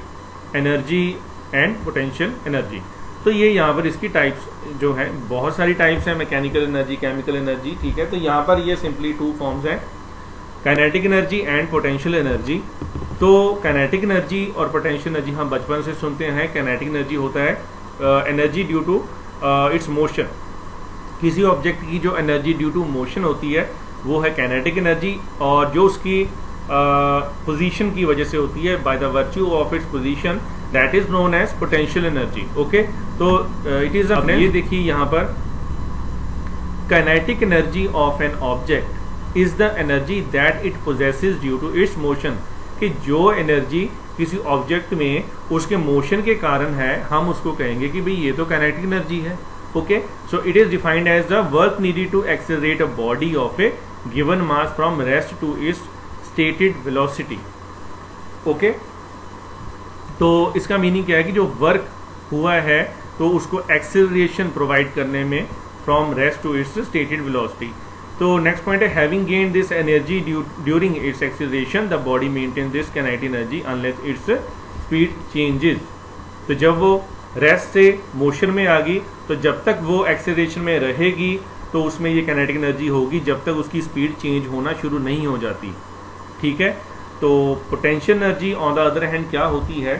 energy and potential energy, तो ये यहाँ पर इसकी टाइप्स जो है, बहुत सारी टाइप्स हैं, मैकेनिकल एनर्जी, केमिकल एनर्जी, ठीक है। तो यहाँ पर ये सिंपली टू फॉर्म्स हैं, kinetic energy and potential energy. तो काइनेटिक एनर्जी और पोटेंशियल एनर्जी हम बचपन से सुनते हैं। काइनेटिक एनर्जी होता है energy due to its motion, किसी ऑब्जेक्ट की जो एनर्जी ड्यू टू मोशन होती है वो है काइनेटिक एनर्जी, और जो उसकी पोजीशन की वजह से होती है, by the virtue of its position, that is known as potential energy. Okay, तो इट इज ये देखिए यहाँ पर kinetic energy of an object is the energy that it possesses due to its motion, कि जो एनर्जी किसी object में उसके मोशन के कारण है, हम उसको कहेंगे कि भाई ये तो काइनेटिक एनर्जी है। Okay, so it is defined as the work needed to accelerate a body of a given mass from rest to its stated velocity. Okay, तो इसका मीनिंग क्या है कि जो वर्क हुआ है तो उसको एक्सेलरेशन प्रोवाइड करने में from rest to its stated velocity. तो नेक्स्ट पॉइंट है having gain this energy during its acceleration the body maintain this kinetic energy unless its speed changes. तो जब वो रेस्ट से मोशन में आ गई तो जब तक वो एक्सेलरेशन में रहेगी तो उसमें ये काइनेटिक एनर्जी होगी, जब तक उसकी स्पीड चेंज होना शुरू नहीं हो जाती, ठीक है। तो potential energy on the other hand क्या होती है?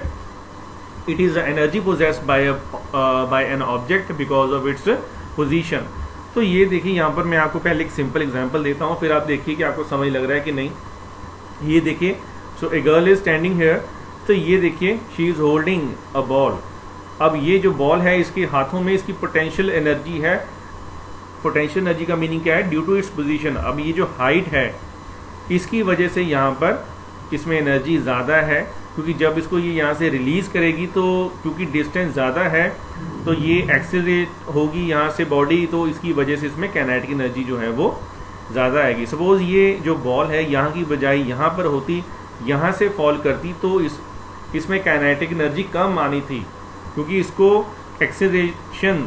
It is the energy possessed by an object because of its position. तो ये देखिए यहाँ पर मैं आपको पहले एक सिंपल एग्जांपल देता हूँ, फिर आप देखिए कि आपको समझ लग रहा है कि नहीं। ये देखिए, so a girl is standing here, तो ये देखिए she is holding a ball. अब ये जो बॉल है इसके हाथों में इसकी पोटेंशियल एनर्जी है। पोटेंशियल एनर्जी का मीनिंग क्या है? Due to its position. अब ये जो हाइट है इसकी वजह से यहाँ पर इसमें एनर्जी ज़्यादा है, क्योंकि जब इसको ये यहाँ से रिलीज़ करेगी तो क्योंकि डिस्टेंस ज़्यादा है तो ये एक्सेलरेट होगी यहाँ से बॉडी, तो इसकी वजह से इसमें काइनेटिक एनर्जी जो है वो ज़्यादा आएगी। सपोज ये जो बॉल है यहाँ की बजाय यहाँ पर होती, यहाँ से फॉल करती, तो इसमें काइनेटिक एनर्जी कम आनी थी, क्योंकि इसको एक्सेलरेशन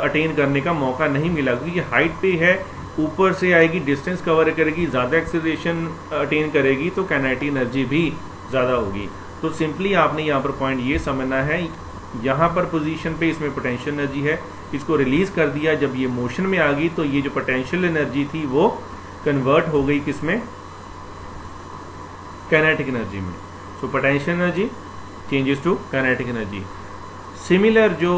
अटेन करने का मौका नहीं मिला, क्योंकि ये हाइट पे है, ऊपर से आएगी, डिस्टेंस कवर करेगी, ज़्यादा एक्सेलरेशन अटेन करेगी, तो काइनेटिक एनर्जी भी ज़्यादा होगी। तो सिंपली आपने यहाँ पर पॉइंट ये समझना है, यहाँ पर पोजीशन पे इसमें पोटेंशियल एनर्जी है, इसको रिलीज़ कर दिया, जब ये मोशन में आ गई तो ये जो पोटेंशियल एनर्जी थी वो कन्वर्ट हो गई किसमें? काइनेटिक एनर्जी में। So potential energy changes to kinetic energy. Similar जो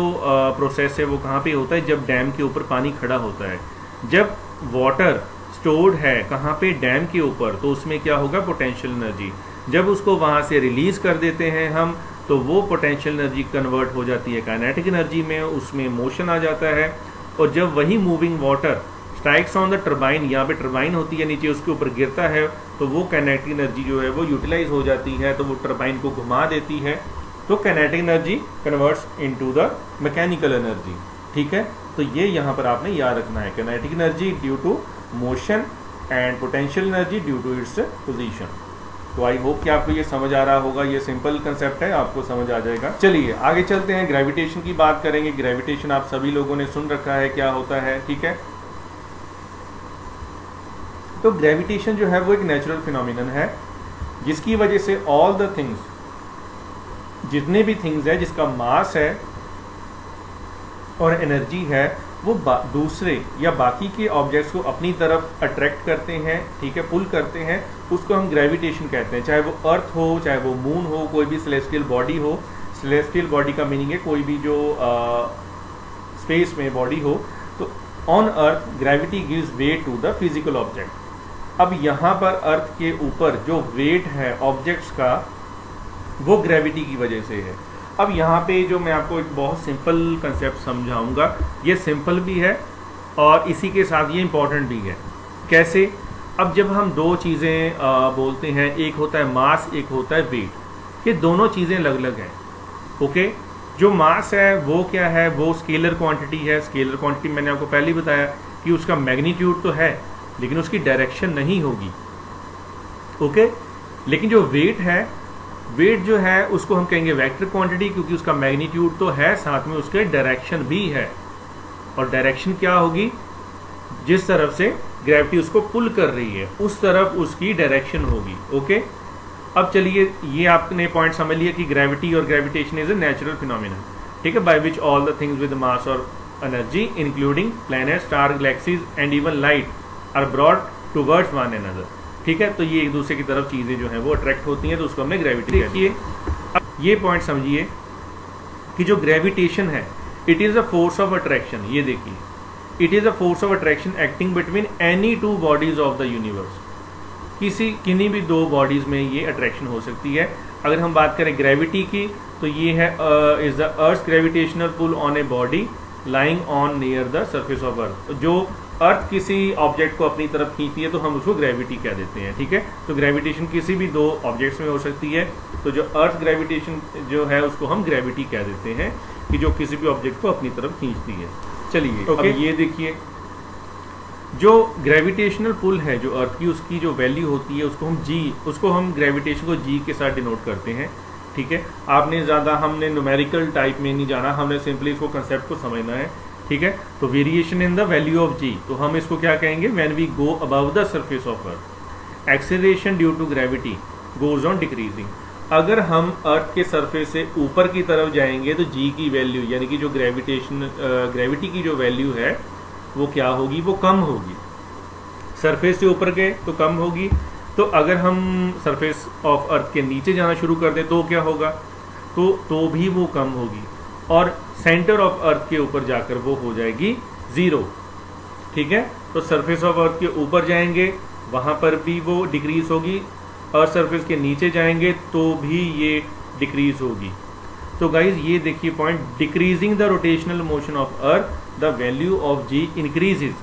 प्रोसेस है वो कहाँ पे होता है? जब डैम के ऊपर पानी खड़ा होता है, जब वाटर स्टोर्ड है कहाँ पे? डैम के ऊपर, तो उसमें क्या होगा? Potential energy. जब उसको वहाँ से रिलीज़ कर देते हैं हम, तो वो पोटेंशियल एनर्जी कन्वर्ट हो जाती है काइनेटिक एनर्जी में, उसमें मोशन आ जाता है। और जब वही moving water strikes on the turbine, यहाँ पे टर्बाइन होती है नीचे, उसके ऊपर गिरता है, तो वो काइनेटिक एनर्जी जो है वो यूटिलाइज हो जाती है, तो वो टर्बाइन को घुमा देती है, तो kinetic energy converts into the mechanical energy, ठीक है। तो ये यहाँ पर आपने याद रखना है, kinetic energy due to motion and potential energy due to its position. तो आई होप कि आपको ये समझ आ रहा होगा, ये सिंपल कंसेप्ट है, आपको समझ आ जाएगा। चलिए आगे चलते हैं, ग्रेविटेशन की बात करेंगे। ग्रेविटेशन आप सभी लोगों ने सुन रखा है क्या होता है, ठीक है। तो ग्रेविटेशन जो है वो एक नेचुरल फिनोमिनन है, जिसकी वजह से ऑल द थिंग्स, जितने भी थिंग्स है जिसका मास है और एनर्जी है, वो दूसरे या बाकी के ऑब्जेक्ट्स को अपनी तरफ अट्रैक्ट करते हैं, ठीक है, पुल करते हैं, उसको हम ग्रेविटेशन कहते हैं। चाहे वो अर्थ हो, चाहे वो मून हो, कोई भी सेलेस्टियल बॉडी हो। सेलेस्टियल बॉडी का मीनिंग है कोई भी जो स्पेस में बॉडी हो। तो on earth gravity gives weight to the physical object. अब यहाँ पर अर्थ के ऊपर जो वेट है ऑब्जेक्ट्स का, वो ग्रेविटी की वजह से है। अब यहाँ पे जो मैं आपको एक बहुत सिंपल कंसेप्ट समझाऊंगा, ये सिंपल भी है और इसी के साथ ये इम्पोर्टेंट भी है। कैसे? अब जब हम दो चीज़ें बोलते हैं, एक होता है मास, एक होता है वेट। ये दोनों चीज़ें अलग अलग हैं। ओके, जो मास है वो क्या है, वो स्केलर क्वांटिटी है। स्केलर क्वांटिटी मैंने आपको पहले ही बताया कि उसका मैग्नीट्यूड तो है लेकिन उसकी डायरेक्शन नहीं होगी। ओके, लेकिन जो वेट है, वेट जो है उसको हम कहेंगे वेक्टर क्वांटिटी, क्योंकि उसका मैग्नीट्यूड तो है, साथ में उसके डायरेक्शन भी है। और डायरेक्शन क्या होगी, जिस तरफ से ग्रेविटी उसको पुल कर रही है उस तरफ उसकी डायरेक्शन होगी। ओके, अब चलिए ये आपने पॉइंट समझ लिया कि gravity or gravitation is a natural phenomena, ठीक है, by which all the things with mass or energy including planet, star, galaxies and even light are brought towards one another. ठीक है, तो ये एक दूसरे की तरफ चीजें जो हैं वो अट्रैक्ट होती हैं, तो उसको हमने ग्रेविटी देखिए। अब ये पॉइंट समझिए कि जो ग्रेविटेशन है it is a force of attraction. ये देखिए, it is a force of attraction acting between any two bodies of the universe. किन्हीं भी दो बॉडीज में ये अट्रैक्शन हो सकती है। अगर हम बात करें ग्रेविटी की तो ये है is the earth gravitational pull on a body lying on near the surface of earth. जो अर्थ किसी ऑब्जेक्ट को अपनी तरफ खींचती है तो हम उसको ग्रेविटी कह देते हैं। ठीक है, तो ग्रेविटेशन किसी भी दो ऑब्जेक्ट्स में हो सकती है, तो जो अर्थ ग्रेविटेशन जो है उसको हम ग्रेविटी कह देते हैं कि जो किसी भी ऑब्जेक्ट को अपनी तरफ खींचती है। चलिए अब ये देखिए, जो ग्रेविटेशनल पुल है जो अर्थ की, उसकी जो वैल्यू होती है उसको हम ग्रेविटेशन को जी के साथ डिनोट करते हैं। ठीक है, आपने ज़्यादा हमने न्यूमेरिकल टाइप में नहीं जाना, हमने सिंपली इसको कंसेप्ट को समझना है। ठीक है, तो variation in the value of G, तो हम इसको क्या कहेंगे, when we go above the surface of earth. Acceleration due to gravity goes on decreasing. अगर हम अर्थ के सरफेस से ऊपर की तरफ जाएंगे तो जी की वैल्यू यानी कि जो ग्रेविटी की जो वैल्यू है वो क्या होगी, वो कम होगी। सरफेस से ऊपर गए तो कम होगी, तो अगर हम सरफेस ऑफ अर्थ के नीचे जाना शुरू कर दें तो क्या होगा, तो भी वो कम होगी। और सेंटर ऑफ अर्थ के ऊपर जाकर वो हो जाएगी जीरो। ठीक है, तो सरफेस ऑफ अर्थ के ऊपर जाएंगे वहां पर भी वो डिक्रीज होगी, और सरफेस के नीचे जाएंगे तो भी ये डिक्रीज होगी। तो गाइज ये देखिए point, decreasing the rotational motion of earth the value of g increases.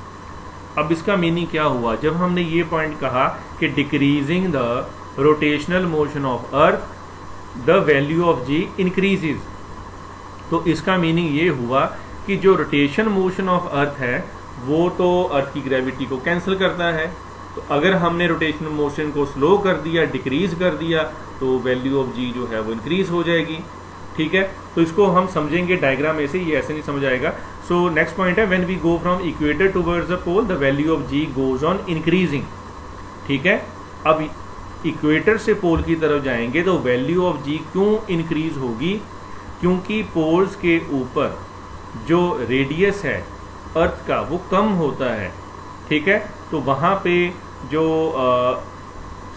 अब इसका मीनिंग क्या हुआ, जब हमने ये पॉइंट कहा कि decreasing the rotational motion of earth the value of g increases, तो इसका मीनिंग ये हुआ कि जो रोटेशन मोशन ऑफ अर्थ है वो तो अर्थ की ग्रेविटी को कैंसिल करता है। तो अगर हमने रोटेशनल मोशन को स्लो कर दिया, डिक्रीज कर दिया, तो वैल्यू ऑफ जी जो है वो इंक्रीज हो जाएगी। ठीक है, तो इसको हम समझेंगे डायग्राम में से, ये ऐसे नहीं समझ आएगा। सो नेक्स्ट पॉइंट है, when we go from equator towards the pole the value of g goes on increasing. ठीक है, अब इक्वेटर से पोल की तरफ जाएंगे तो वैल्यू ऑफ जी क्यों इंक्रीज होगी, क्योंकि पोल्स के ऊपर जो रेडियस है अर्थ का वो कम होता है। ठीक है, तो वहाँ पे जो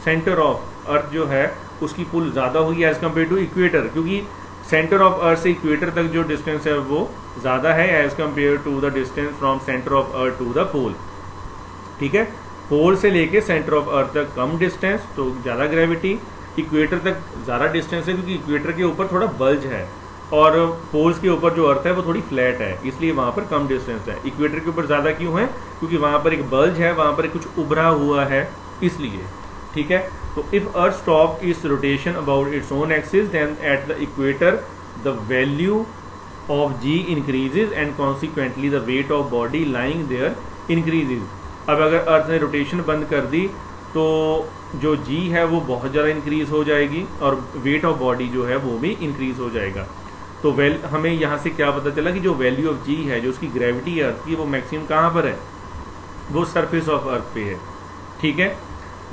सेंटर ऑफ अर्थ जो है उसकी पुल ज़्यादा होगी एज कम्पेयर टू इक्वेटर, क्योंकि सेंटर ऑफ अर्थ से इक्वेटर तक जो डिस्टेंस है वो ज़्यादा है as compare to the distance from centre of earth to the pole. ठीक है, पोल से लेके सेंटर ऑफ अर्थ तक कम डिस्टेंस, तो ज़्यादा ग्रेविटी। इक्वेटर तक ज़्यादा डिस्टेंस है क्योंकि इक्वेटर के ऊपर थोड़ा बल्ज है, और पोल्स के ऊपर जो अर्थ है वो थोड़ी फ्लैट है, इसलिए वहाँ पर कम डिस्टेंस है। इक्वेटर के ऊपर ज़्यादा क्यों है, क्योंकि वहाँ पर एक बल्ज है, वहाँ पर कुछ उभरा हुआ है, इसलिए। ठीक है, तो if earth stop its rotation about its own axis then at the equator the value of g increases and consequently the weight of body lying there increases. अब अगर अर्थ ने रोटेशन बंद कर दी तो जो जी है वो बहुत ज़्यादा इंक्रीज हो जाएगी, और वेट ऑफ बॉडी जो है वो भी इंक्रीज हो जाएगा। तो हमें यहाँ से क्या पता चला कि जो वैल्यू ऑफ जी है, जो उसकी ग्रेविटी है अर्थ की, वो मैक्सिमम कहाँ पर है, वो सरफेस ऑफ अर्थ पे है। ठीक है,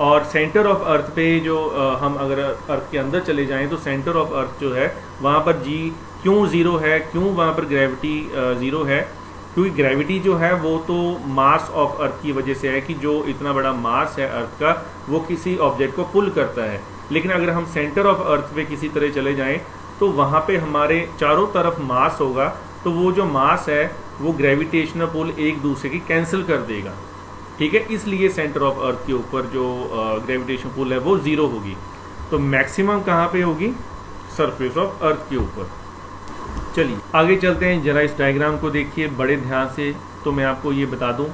और सेंटर ऑफ अर्थ पे जो हम अगर अर्थ के अंदर चले जाएं तो सेंटर ऑफ अर्थ जो है वहाँ पर जी क्यों ज़ीरो है, क्यों वहाँ पर ग्रेविटी ज़ीरो है, क्योंकि ग्रेविटी जो है वो तो मास ऑफ अर्थ की वजह से है कि जो इतना बड़ा मास है अर्थ का वो किसी ऑब्जेक्ट को पुल करता है। लेकिन अगर हम सेंटर ऑफ अर्थ पे किसी तरह चले जाएं तो वहाँ पे हमारे चारों तरफ मास होगा, तो वो जो मास है वो ग्रेविटेशनल पुल एक दूसरे की कैंसिल कर देगा। ठीक है, इसलिए सेंटर ऑफ अर्थ के ऊपर जो ग्रेविटेशन पुल है वो ज़ीरो होगी। तो मैक्सिमम कहाँ पे होगी, सरफेस ऑफ अर्थ के ऊपर। चलिए आगे चलते हैं, जरा इस डायग्राम को देखिए बड़े ध्यान से। तो मैं आपको ये बता दूं,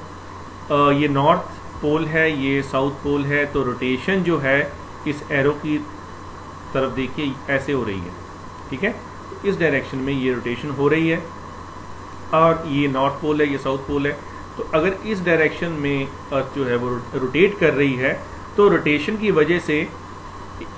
ये नॉर्थ पोल है, ये साउथ पोल है, तो रोटेशन जो है इस एरो की तरफ देखिए ऐसे हो रही है, ठीक है। इस डायरेक्शन में ये रोटेशन हो रही है और ये नॉर्थ पोल है, ये साउथ पोल है। तो अगर इस डायरेक्शन में अर्थ जो है वो रोटेट कर रही है तो रोटेशन की वजह से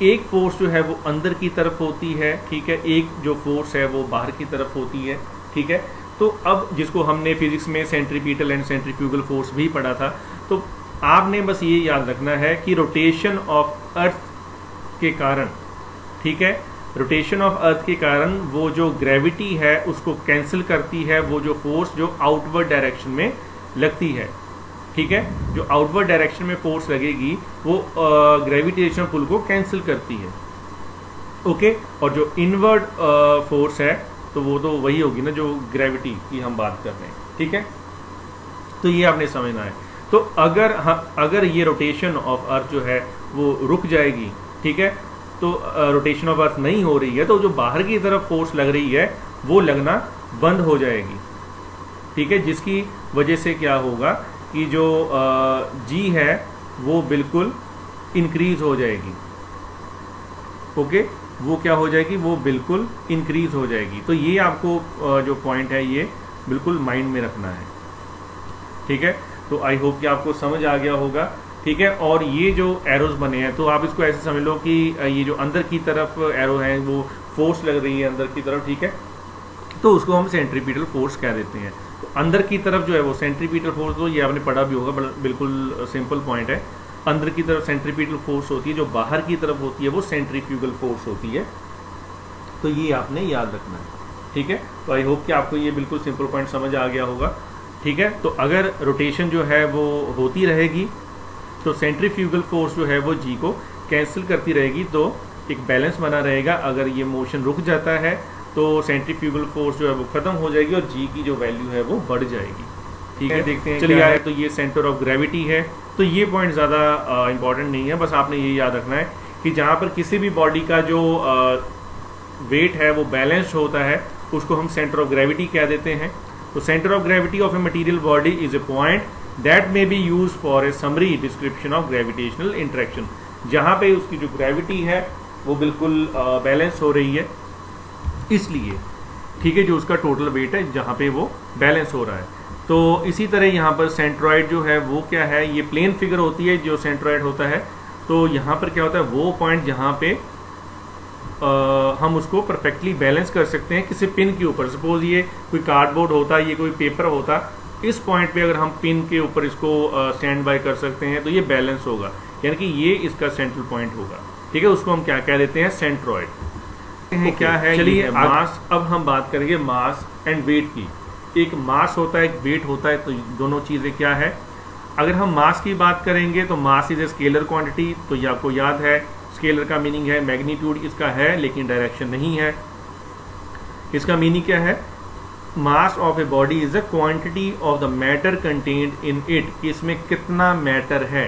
एक फोर्स जो है वो अंदर की तरफ होती है, ठीक है, एक जो फोर्स है वो बाहर की तरफ होती है, ठीक है। तो अब जिसको हमने फिजिक्स में सेंट्रीपिटल एंड सेंट्रीफ्यूगल फोर्स भी पढ़ा था, तो आपने बस ये याद रखना है कि रोटेशन ऑफ अर्थ के कारण, ठीक है, रोटेशन ऑफ अर्थ के कारण वो जो ग्रेविटी है उसको कैंसिल करती है वो जो फोर्स जो आउटवर्ड डायरेक्शन में लगती है, ठीक है। जो आउटवर्ड डायरेक्शन में फोर्स लगेगी वो ग्रेविटेशनल पुल को कैंसिल करती है, ओके। और जो इनवर्ड फोर्स है तो वो तो वही होगी ना जो ग्रेविटी की हम बात कर रहे हैं, ठीक है। तो ये आपने समझना है। तो अगर ये रोटेशन ऑफ अर्थ जो है वो रुक जाएगी, ठीक है, तो रोटेशन ऑफ अर्थ नहीं हो रही है तो जो बाहर की तरफ फोर्स लग रही है वो लगना बंद हो जाएगी, ठीक है। जिसकी वजह से क्या होगा कि जो जी है वो बिल्कुल इंक्रीज हो जाएगी, ओके। वो क्या हो जाएगी, वो बिल्कुल इंक्रीज हो जाएगी। तो ये आपको जो पॉइंट है ये बिल्कुल माइंड में रखना है, ठीक है। तो आई होप कि आपको समझ आ गया होगा, ठीक है। और ये जो एरोज बने हैं तो आप इसको ऐसे समझ लो कि ये जो अंदर की तरफ एरो है वो फोर्स लग रही है अंदर की तरफ, ठीक है। तो उसको हम सेंट्रीपिटल फोर्स कह देते हैं। तो अंदर की तरफ जो है वो सेंट्रीपिटल फोर्स, तो ये आपने पढ़ा भी होगा, बिल्कुल सिंपल पॉइंट है। अंदर की तरफ सेंट्रीपिटल फोर्स होती है, जो बाहर की तरफ होती है वो सेंट्रीफ्यूगल फोर्स होती है। तो ये आपने याद रखना है, ठीक है। तो आई होप कि आपको ये बिल्कुल सिंपल पॉइंट समझ आ गया होगा, ठीक है। तो अगर रोटेशन जो है वो होती रहेगी तो सेंट्रीफ्यूगल फोर्स जो है वो जी को कैंसिल करती रहेगी, तो एक बैलेंस बना रहेगा। अगर ये मोशन रुक जाता है तो सेंट्रीफ्यूगल फोर्स जो है वो खत्म हो जाएगी और जी की जो वैल्यू है वो बढ़ जाएगी, ठीक है। देखते हैं चलिए आए। तो ये सेंटर ऑफ ग्रेविटी है। तो ये पॉइंट ज़्यादा इंपॉर्टेंट नहीं है, बस आपने ये याद रखना है कि जहाँ पर किसी भी बॉडी का जो वेट है वो बैलेंस्ड होता है उसको हम सेंटर ऑफ ग्रेविटी कह देते हैं। तो centre of gravity of a material body is a point that may be use for a summary description of gravitational interaction. जहाँ पे उसकी जो ग्रेविटी है वो बिल्कुल बैलेंस हो रही है, इसलिए, ठीक है, जो उसका टोटल वेट है जहाँ पे वो बैलेंस हो रहा है। तो इसी तरह यहाँ पर सेंट्रॉइड जो है वो क्या है, ये प्लेन फिगर होती है जो सेंट्रॉइड होता है। तो यहाँ पर क्या होता है, वो पॉइंट जहाँ पे हम उसको परफेक्टली बैलेंस कर सकते हैं किसी पिन के ऊपर। सपोज ये कोई कार्डबोर्ड होता, ये कोई पेपर होता, इस पॉइंट पे अगर हम पिन के ऊपर इसको स्टैंड बाय कर सकते हैं तो ये बैलेंस होगा, यानी कि ये इसका सेंट्रल पॉइंट होगा, ठीक है। उसको हम क्या कह देते हैं, सेंट्रॉइड। क्या है, चलिए मास। अब हम बात करेंगे मास एंड वेट की। एक मास होता है, एक वेट होता है, तो दोनों चीजें क्या है। अगर हम मास की बात करेंगे तो mass is a scalar quantity. तो ये आपको याद है, स्केलर का मीनिंग है मैग्नीट्यूड इसका है लेकिन डायरेक्शन नहीं है। इसका मीनिंग क्या है, mass of a body is a quantity of the matter contained in it, कि इसमें कितना मैटर है,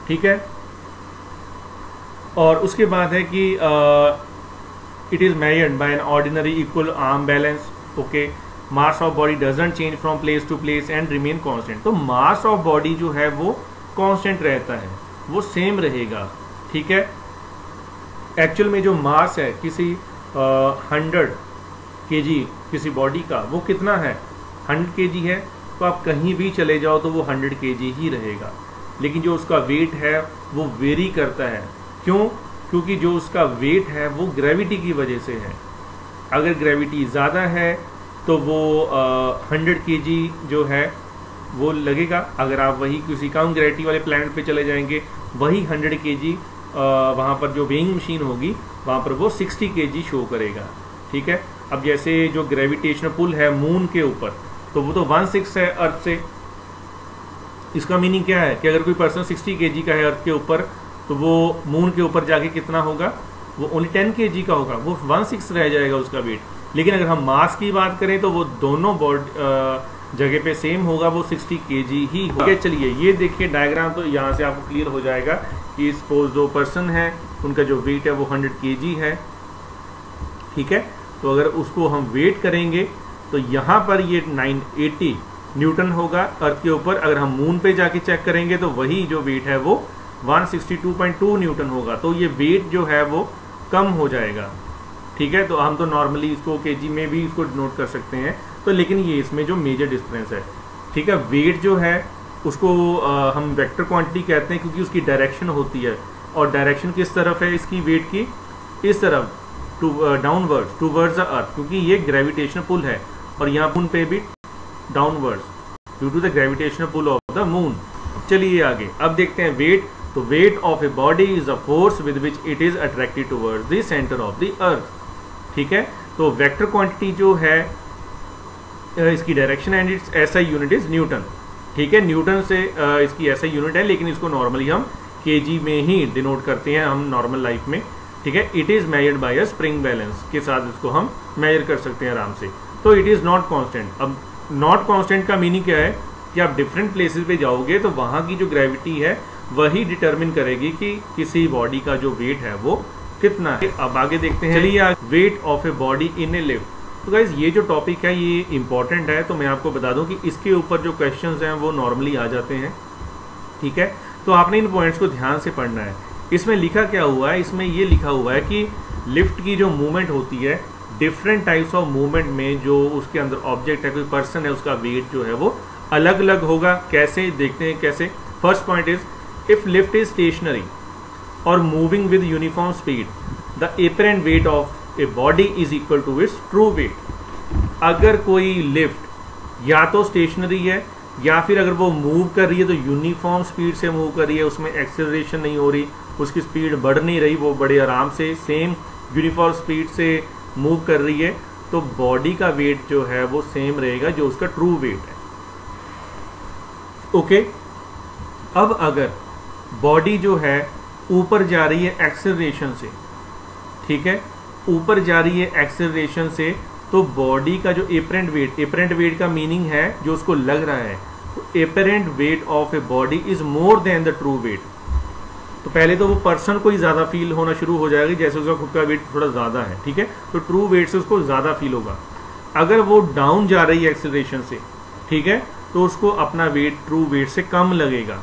ठीक है। और उसके बाद है कि it is measured by an ordinary equal arm balance, okay. Mass of body doesn't change from place to place and remain constant. तो मास ऑफ बॉडी जो है वो कांस्टेंट रहता है, वो सेम रहेगा, ठीक है। एक्चुअल में जो मास है किसी 100 kg किसी बॉडी का, वो कितना है, 100 kg है। तो आप कहीं भी चले जाओ तो वो 100 kg ही रहेगा। लेकिन जो उसका वेट है वो वेरी करता है। क्यों? क्योंकि जो उसका वेट है वो ग्रेविटी की वजह से है। अगर ग्रेविटी ज़्यादा है तो वो 100 kg जो है वो लगेगा। अगर आप वही किसी कम ग्रेविटी वाले प्लैनेट पे चले जाएंगे, वही 100 kg वहाँ पर जो वेइंग मशीन होगी वहाँ पर वो 60 kg शो करेगा, ठीक है। अब जैसे जो ग्रेविटेशनल पुल है मून के ऊपर, तो वो तो 1/6 है अर्थ से। इसका मीनिंग क्या है कि अगर कोई पर्सन 60 kg का है अर्थ के ऊपर, तो वो मून के ऊपर जाके कितना होगा, वो ओनली 10 kg का होगा, वो 1/6 रह जाएगा उसका वेट। लेकिन अगर हम मास की बात करें तो वो दोनों जगह पे सेम होगा, वो 60 kg ही होगा। चलिए ये देखिए डायग्राम, तो यहाँ से आपको क्लियर हो जाएगा कि सपोज 2 पर्सन है, उनका जो वेट है वो 100 kg है, ठीक है। तो अगर उसको हम वेट करेंगे तो यहाँ पर ये 980 न्यूटन होगा अर्थ के ऊपर। अगर हम मून पे जाके चेक करेंगे तो वही जो वेट है वो 162.2 न्यूटन होगा। तो ये वेट जो है वो कम हो जाएगा, ठीक है। तो हम तो नॉर्मली इसको केजी में भी इसको नोट कर सकते हैं, तो लेकिन ये इसमें जो मेजर डिफरेंस है, ठीक है। वेट जो है उसको हम वेक्टर क्वांटिटी कहते हैं क्योंकि उसकी डायरेक्शन होती है, और डायरेक्शन किस तरफ है इसकी वेट की, इस तरफ, to downwards towards the earth, क्योंकि ये ग्रेविटेशनल पुल है, और यहाँ मून पे भी downwards due to the gravitational pull of the moon. चलिए आगे अब देखते हैं वेट। तो weight of a body is a force with which it is attracted towards the centre of the earth, ठीक है। तो वेक्टर क्वांटिटी जो है इसकी direction and its SI unit is newton, ठीक है। न्यूटन से इसकी एसआई यूनिट है, लेकिन इसको नॉर्मली हम केजी में ही डिनोट करते हैं हम नॉर्मल लाइफ में, ठीक है। It is measured bye a spring balance के साथ इसको हम मेजर कर सकते हैं आराम से। तो इट इज नॉट कांस्टेंट। अब नॉट कांस्टेंट का मीनिंग क्या है कि आप डिफरेंट प्लेसेस पे जाओगे तो वहां की जो ग्रेविटी है वही डिटरमिन करेगी कि किसी बॉडी का जो वेट है वो कितना है। अब आगे देखते हैं, चलिए wait of a body in A lift. तो गाइज ये जो टॉपिक है ये इंपॉर्टेंट है, तो मैं आपको बता दूं कि इसके ऊपर जो क्वेश्चंस हैं वो नॉर्मली आ जाते हैं, ठीक है। तो आपने इन पॉइंट्स को ध्यान से पढ़ना है। इसमें लिखा क्या हुआ है, इसमें ये लिखा हुआ है कि लिफ्ट की जो मूवमेंट होती है, डिफरेंट टाइप्स ऑफ मूवमेंट में जो उसके अंदर ऑब्जेक्ट है, कोई पर्सन है, उसका वेट जो है वो अलग अलग होगा। कैसे देखते हैं कैसे। First point is if lift is stationary or moving with uniform speed the apparent weight of a body is equal to its true weight. अगर कोई लिफ्ट या तो स्टेशनरी है या फिर अगर वो मूव कर रही है तो यूनिफॉर्म स्पीड से मूव कर रही है, उसमें एक्सेलरेशन नहीं हो रही, उसकी स्पीड बढ़ नहीं रही, वो बड़े आराम से सेम यूनिफॉर्म स्पीड से मूव कर रही है, तो बॉडी का वेट जो है वो सेम रहेगा जो उसका ट्रू वेट है, ओके। अब अगर बॉडी जो है ऊपर जा रही है एक्सेलरेशन से, ठीक है, ऊपर जा रही है एक्सेलरेशन से, तो बॉडी का जो एपरेंट वेट का मीनिंग है जो उसको लग रहा है, तो apparent weight of a body is more than the true weight. तो पहले तो वो पर्सन को ही ज्यादा फील होना शुरू हो जाएगी, जैसे उसका खुद का वेट थोड़ा ज्यादा है, ठीक है, तो ट्रू वेट से उसको ज्यादा फील होगा। अगर वो डाउन जा रही है एक्सेलरेशन से, ठीक है, तो उसको अपना वेट ट्रू वेट से कम लगेगा,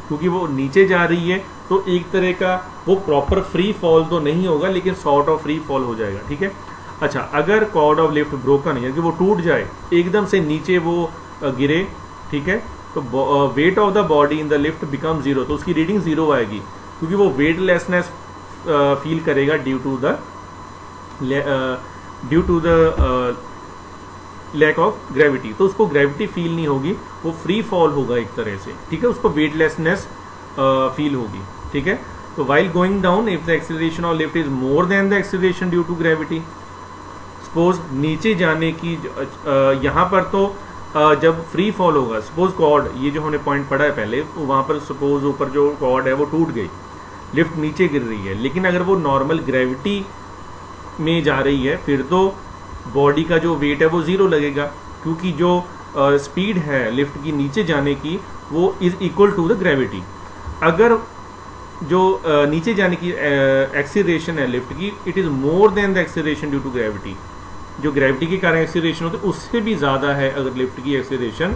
क्योंकि वो नीचे जा रही है, तो एक तरह का वो प्रॉपर फ्री फॉल तो नहीं होगा, लेकिन सॉर्ट ऑफ फ्री फॉल हो जाएगा, ठीक है। अच्छा, अगर कॉर्ड ऑफ लिफ्ट ब्रोकन, यानी कि वो टूट जाए, एकदम से नीचे वो गिरे, ठीक है, तो weight of the body in the lift become zero, तो उसकी रीडिंग जीरो आएगी, क्योंकि वो वेटलेसनेस फील करेगा due to the lack of gravity. तो उसको ग्रेविटी फील नहीं होगी, वो फ्री फॉल होगा एक तरह से, ठीक है, उसको वेटलेसनेस फील होगी, ठीक है। तो while going down if the acceleration of lift is more than the acceleration due to gravity, suppose नीचे जाने की यहाँ पर तो जब फ्री फॉल होगा, सपोज कॉर्ड, ये जो हमने पॉइंट पढ़ा है पहले, वहां पर सपोज ऊपर जो कॉर्ड है वो टूट गई, लिफ्ट नीचे गिर रही है, लेकिन अगर वो नॉर्मल ग्रेविटी में जा रही है, फिर तो बॉडी का जो वेट है वो जीरो लगेगा, क्योंकि जो स्पीड है लिफ्ट की नीचे जाने की वो is equal to the gravity. अगर जो नीचे जाने की एक्सीलरेशन है लिफ्ट की, it is more than the acceleration due to gravity, जो ग्रेविटी के कारण एक्सीलरेशन होती है उससे भी ज्यादा है अगर लिफ्ट की एक्सीलरेशन,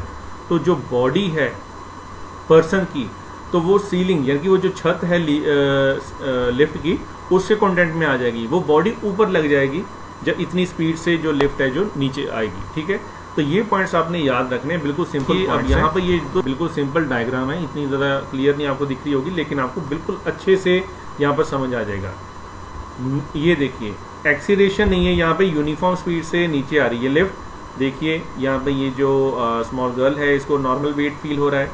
तो जो बॉडी है पर्सन की, तो वो सीलिंग यानी कि वो जो छत है लिफ्ट की, उससे कॉन्टेंट में आ जाएगी, वो बॉडी ऊपर लग जाएगी जब इतनी स्पीड से जो लिफ्ट है जो नीचे आएगी, ठीक है। तो ये पॉइंट्स आपने याद रखने हैं, बिल्कुल सिंपल। अब यहाँ पर ये तो बिल्कुल सिंपल डायग्राम है, इतनी ज़्यादा क्लियर नहीं आपको दिख रही होगी, लेकिन आपको बिल्कुल अच्छे से यहाँ पर समझ आ जाएगा। ये देखिए, एक्सीलरेशन नहीं है यहाँ पे, यूनिफॉर्म स्पीड से नीचे आ रही है लिफ्ट। देखिए यहाँ पे ये जो स्मॉल गर्ल है, इसको नॉर्मल वेट फील हो रहा है।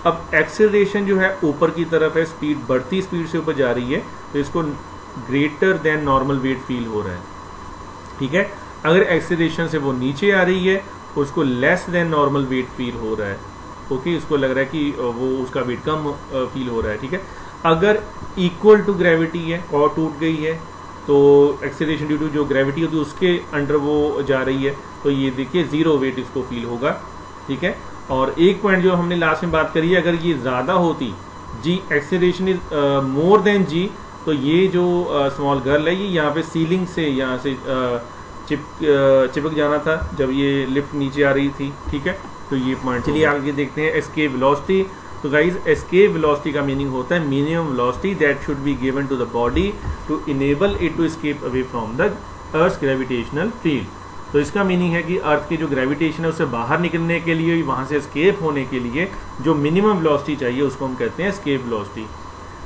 अब एक्सीलरेशन जो है ऊपर की तरफ है, स्पीड बढ़ती स्पीड से ऊपर जा रही है, तो इसको greater than normal weight feel हो रहा है, ठीक है। अगर एक्सीलरेशन से वो नीचे आ रही है, उसको less than normal weight feel हो रहा है, ओके, उसको लग रहा है कि वो उसका वेट कम फील हो रहा है, ठीक है। अगर इक्वल टू ग्रेविटी है और टूट गई है, तो एक्सीलरेशन ड्यू टू जो ग्रेविटी होती है उसके अंडर वो जा रही है, तो ये देखिए जीरो वेट इसको फील होगा, ठीक है। और एक पॉइंट जो हमने लास्ट में बात करी है, अगर ये ज्यादा होती, जी एक्सीलरेशन इज मोर देन जी, तो ये जो स्मॉल गर्ल है ये यहाँ पे सीलिंग से यहाँ से चिपक जाना था जब ये लिफ्ट नीचे आ रही थी, ठीक है। तो ये पॉइंट, चलिए आगे देखते हैं एस्केप वेलोसिटी। तो गाइज एस्केप वेलोसिटी का मीनिंग होता है minimum velocity that should be given to the body to enable it to escape away from the earth gravitational field. तो इसका मीनिंग है कि अर्थ की जो ग्रेविटेशन है उससे बाहर निकलने के लिए, वहां से एस्केप होने के लिए जो मिनिमम वेलोसिटी चाहिए उसको हम कहते हैं एस्केप वेलोसिटी।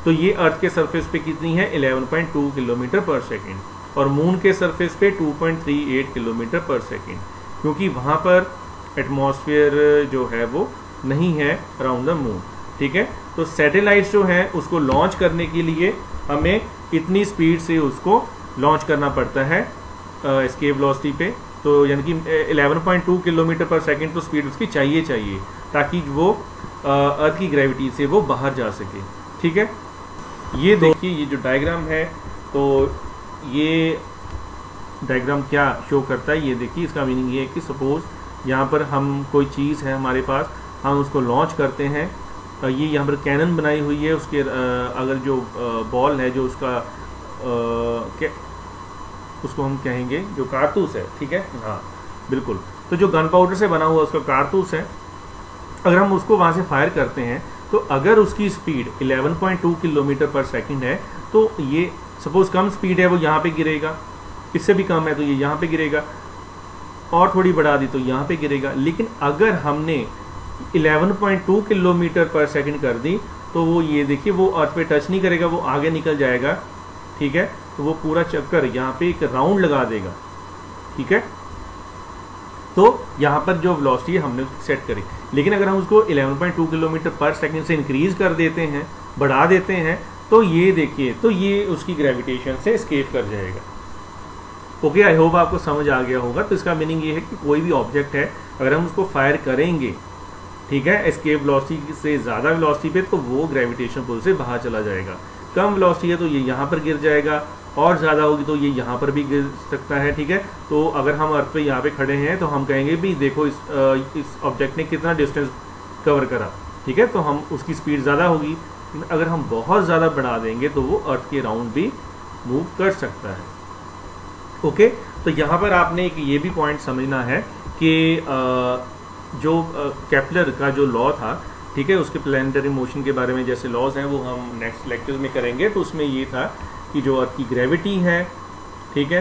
तो ये अर्थ के सरफेस पे कितनी है 11.2 किलोमीटर पर सेकेंड, और मून के सरफेस पे 2.38 किलोमीटर पर सेकेंड, क्योंकि वहां पर एटमॉस्फेयर जो है वो नहीं है अराउंड द मून। ठीक है, तो सैटेलाइट जो है उसको लॉन्च करने के लिए हमें इतनी स्पीड से उसको लॉन्च करना पड़ता है एस्केप वेलोसिटी पे। तो यानी कि 11.2 किलोमीटर पर सेकेंड तो स्पीड उसकी चाहिए ताकि वो अर्थ की ग्रेविटी से वो बाहर जा सके। ठीक है, ये देखिए ये जो डायग्राम है, तो ये डायग्राम क्या शो करता है, ये देखिए इसका मीनिंग ये है कि सपोज यहाँ पर हम कोई चीज़ है हमारे पास, हम उसको लॉन्च करते हैं। ये यहाँ पर कैनन बनाई हुई है, उसके अगर जो बॉल है जो उसका उसको हम कहेंगे जो कारतूस है। ठीक है, हाँ बिल्कुल, तो जो गन पाउडर से बना हुआ उसका कारतूस है, अगर हम उसको वहाँ से फायर करते हैं तो अगर उसकी स्पीड 11.2 किलोमीटर पर सेकंड है तो ये सपोज कम स्पीड है वो यहाँ पे गिरेगा, इससे भी कम है तो ये यहाँ पे गिरेगा, और थोड़ी बढ़ा दी तो यहाँ पे गिरेगा। लेकिन अगर हमने 11.2 किलोमीटर पर सेकंड कर दी तो वो ये देखिए वो अर्थ पे टच नहीं करेगा, वो आगे निकल जाएगा। ठीक है, तो वो पूरा चक्कर यहाँ पे एक राउंड लगा देगा। ठीक है, तो यहाँ पर जो वेलोसिटी हमने सेट करी, लेकिन अगर हम उसको 11.2 किलोमीटर पर सेकंड से इंक्रीज कर देते हैं, बढ़ा देते हैं, तो ये देखिए तो ये उसकी ग्रेविटेशन से एस्केप कर जाएगा। ओके, आई होप आपको समझ आ गया होगा। तो इसका मीनिंग ये है कि कोई भी ऑब्जेक्ट है अगर हम उसको फायर करेंगे, ठीक है, एस्केप वेलोसिटी से ज़्यादा वेलोसिटी पे, तो वो ग्रेविटेशन पुल से बाहर चला जाएगा। कम वेलोसिटी है तो ये यहाँ पर गिर जाएगा, और ज़्यादा होगी तो ये यहाँ पर भी गिर सकता है। ठीक है, तो अगर हम अर्थ पे यहाँ पे खड़े हैं तो हम कहेंगे भी देखो इस ऑब्जेक्ट ने कितना डिस्टेंस कवर करा। ठीक है, तो हम उसकी स्पीड ज़्यादा होगी, अगर हम बहुत ज़्यादा बढ़ा देंगे तो वो अर्थ के राउंड भी मूव कर सकता है। ओके, तो यहाँ पर आपने एक ये भी पॉइंट समझना है कि जो केपलर का जो लॉ था, ठीक है, उसके प्लैनेटरी मोशन के बारे में जैसे लॉज हैं वो हम नेक्स्ट लेक्चर में करेंगे। तो उसमें ये था कि जो अर्थ की ग्रेविटी है, ठीक है,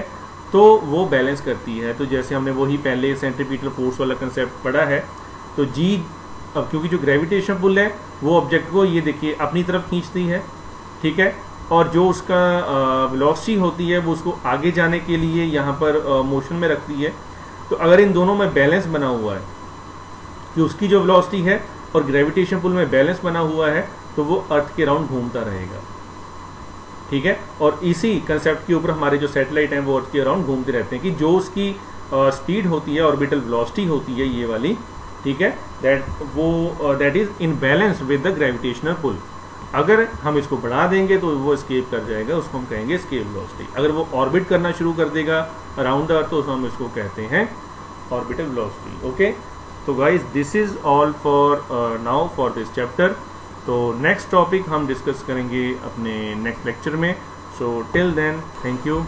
तो वो बैलेंस करती है। तो जैसे हमने वही पहले सेंट्रीपिटल फोर्स वाला कंसेप्ट पढ़ा है, तो जी अब क्योंकि जो ग्रेविटेशन पुल है वो ऑब्जेक्ट को ये देखिए अपनी तरफ खींचती है। ठीक है, और जो उसका वेलोसिटी होती है वो उसको आगे जाने के लिए यहाँ पर मोशन में रखती है। तो अगर इन दोनों में बैलेंस बना हुआ है कि उसकी जो वेलोसिटी है और ग्रेविटेशन पुल में बैलेंस बना हुआ है, तो वो अर्थ के राउंड घूमता रहेगा। ठीक है, और इसी कंसेप्ट के ऊपर हमारे जो सैटेलाइट हैं वो अर्थ के अराउंड घूमते रहते हैं कि जो उसकी स्पीड होती है, ऑर्बिटल वेलोसिटी होती है ये वाली, ठीक है, that is in balance with the gravitational pull. अगर हम इसको बढ़ा देंगे तो वो एस्केप कर जाएगा, उसको हम कहेंगे एस्केप वेलोसिटी। अगर वो ऑर्बिट करना शुरू कर देगा अराउंड द अर्थ तो हम इसको कहते हैं ऑर्बिटल वेलोसिटी। ओके, तो guys this is all for now for this chapter. तो नेक्स्ट टॉपिक हम डिस्कस करेंगे अपने नेक्स्ट लेक्चर में। So till then, thank you.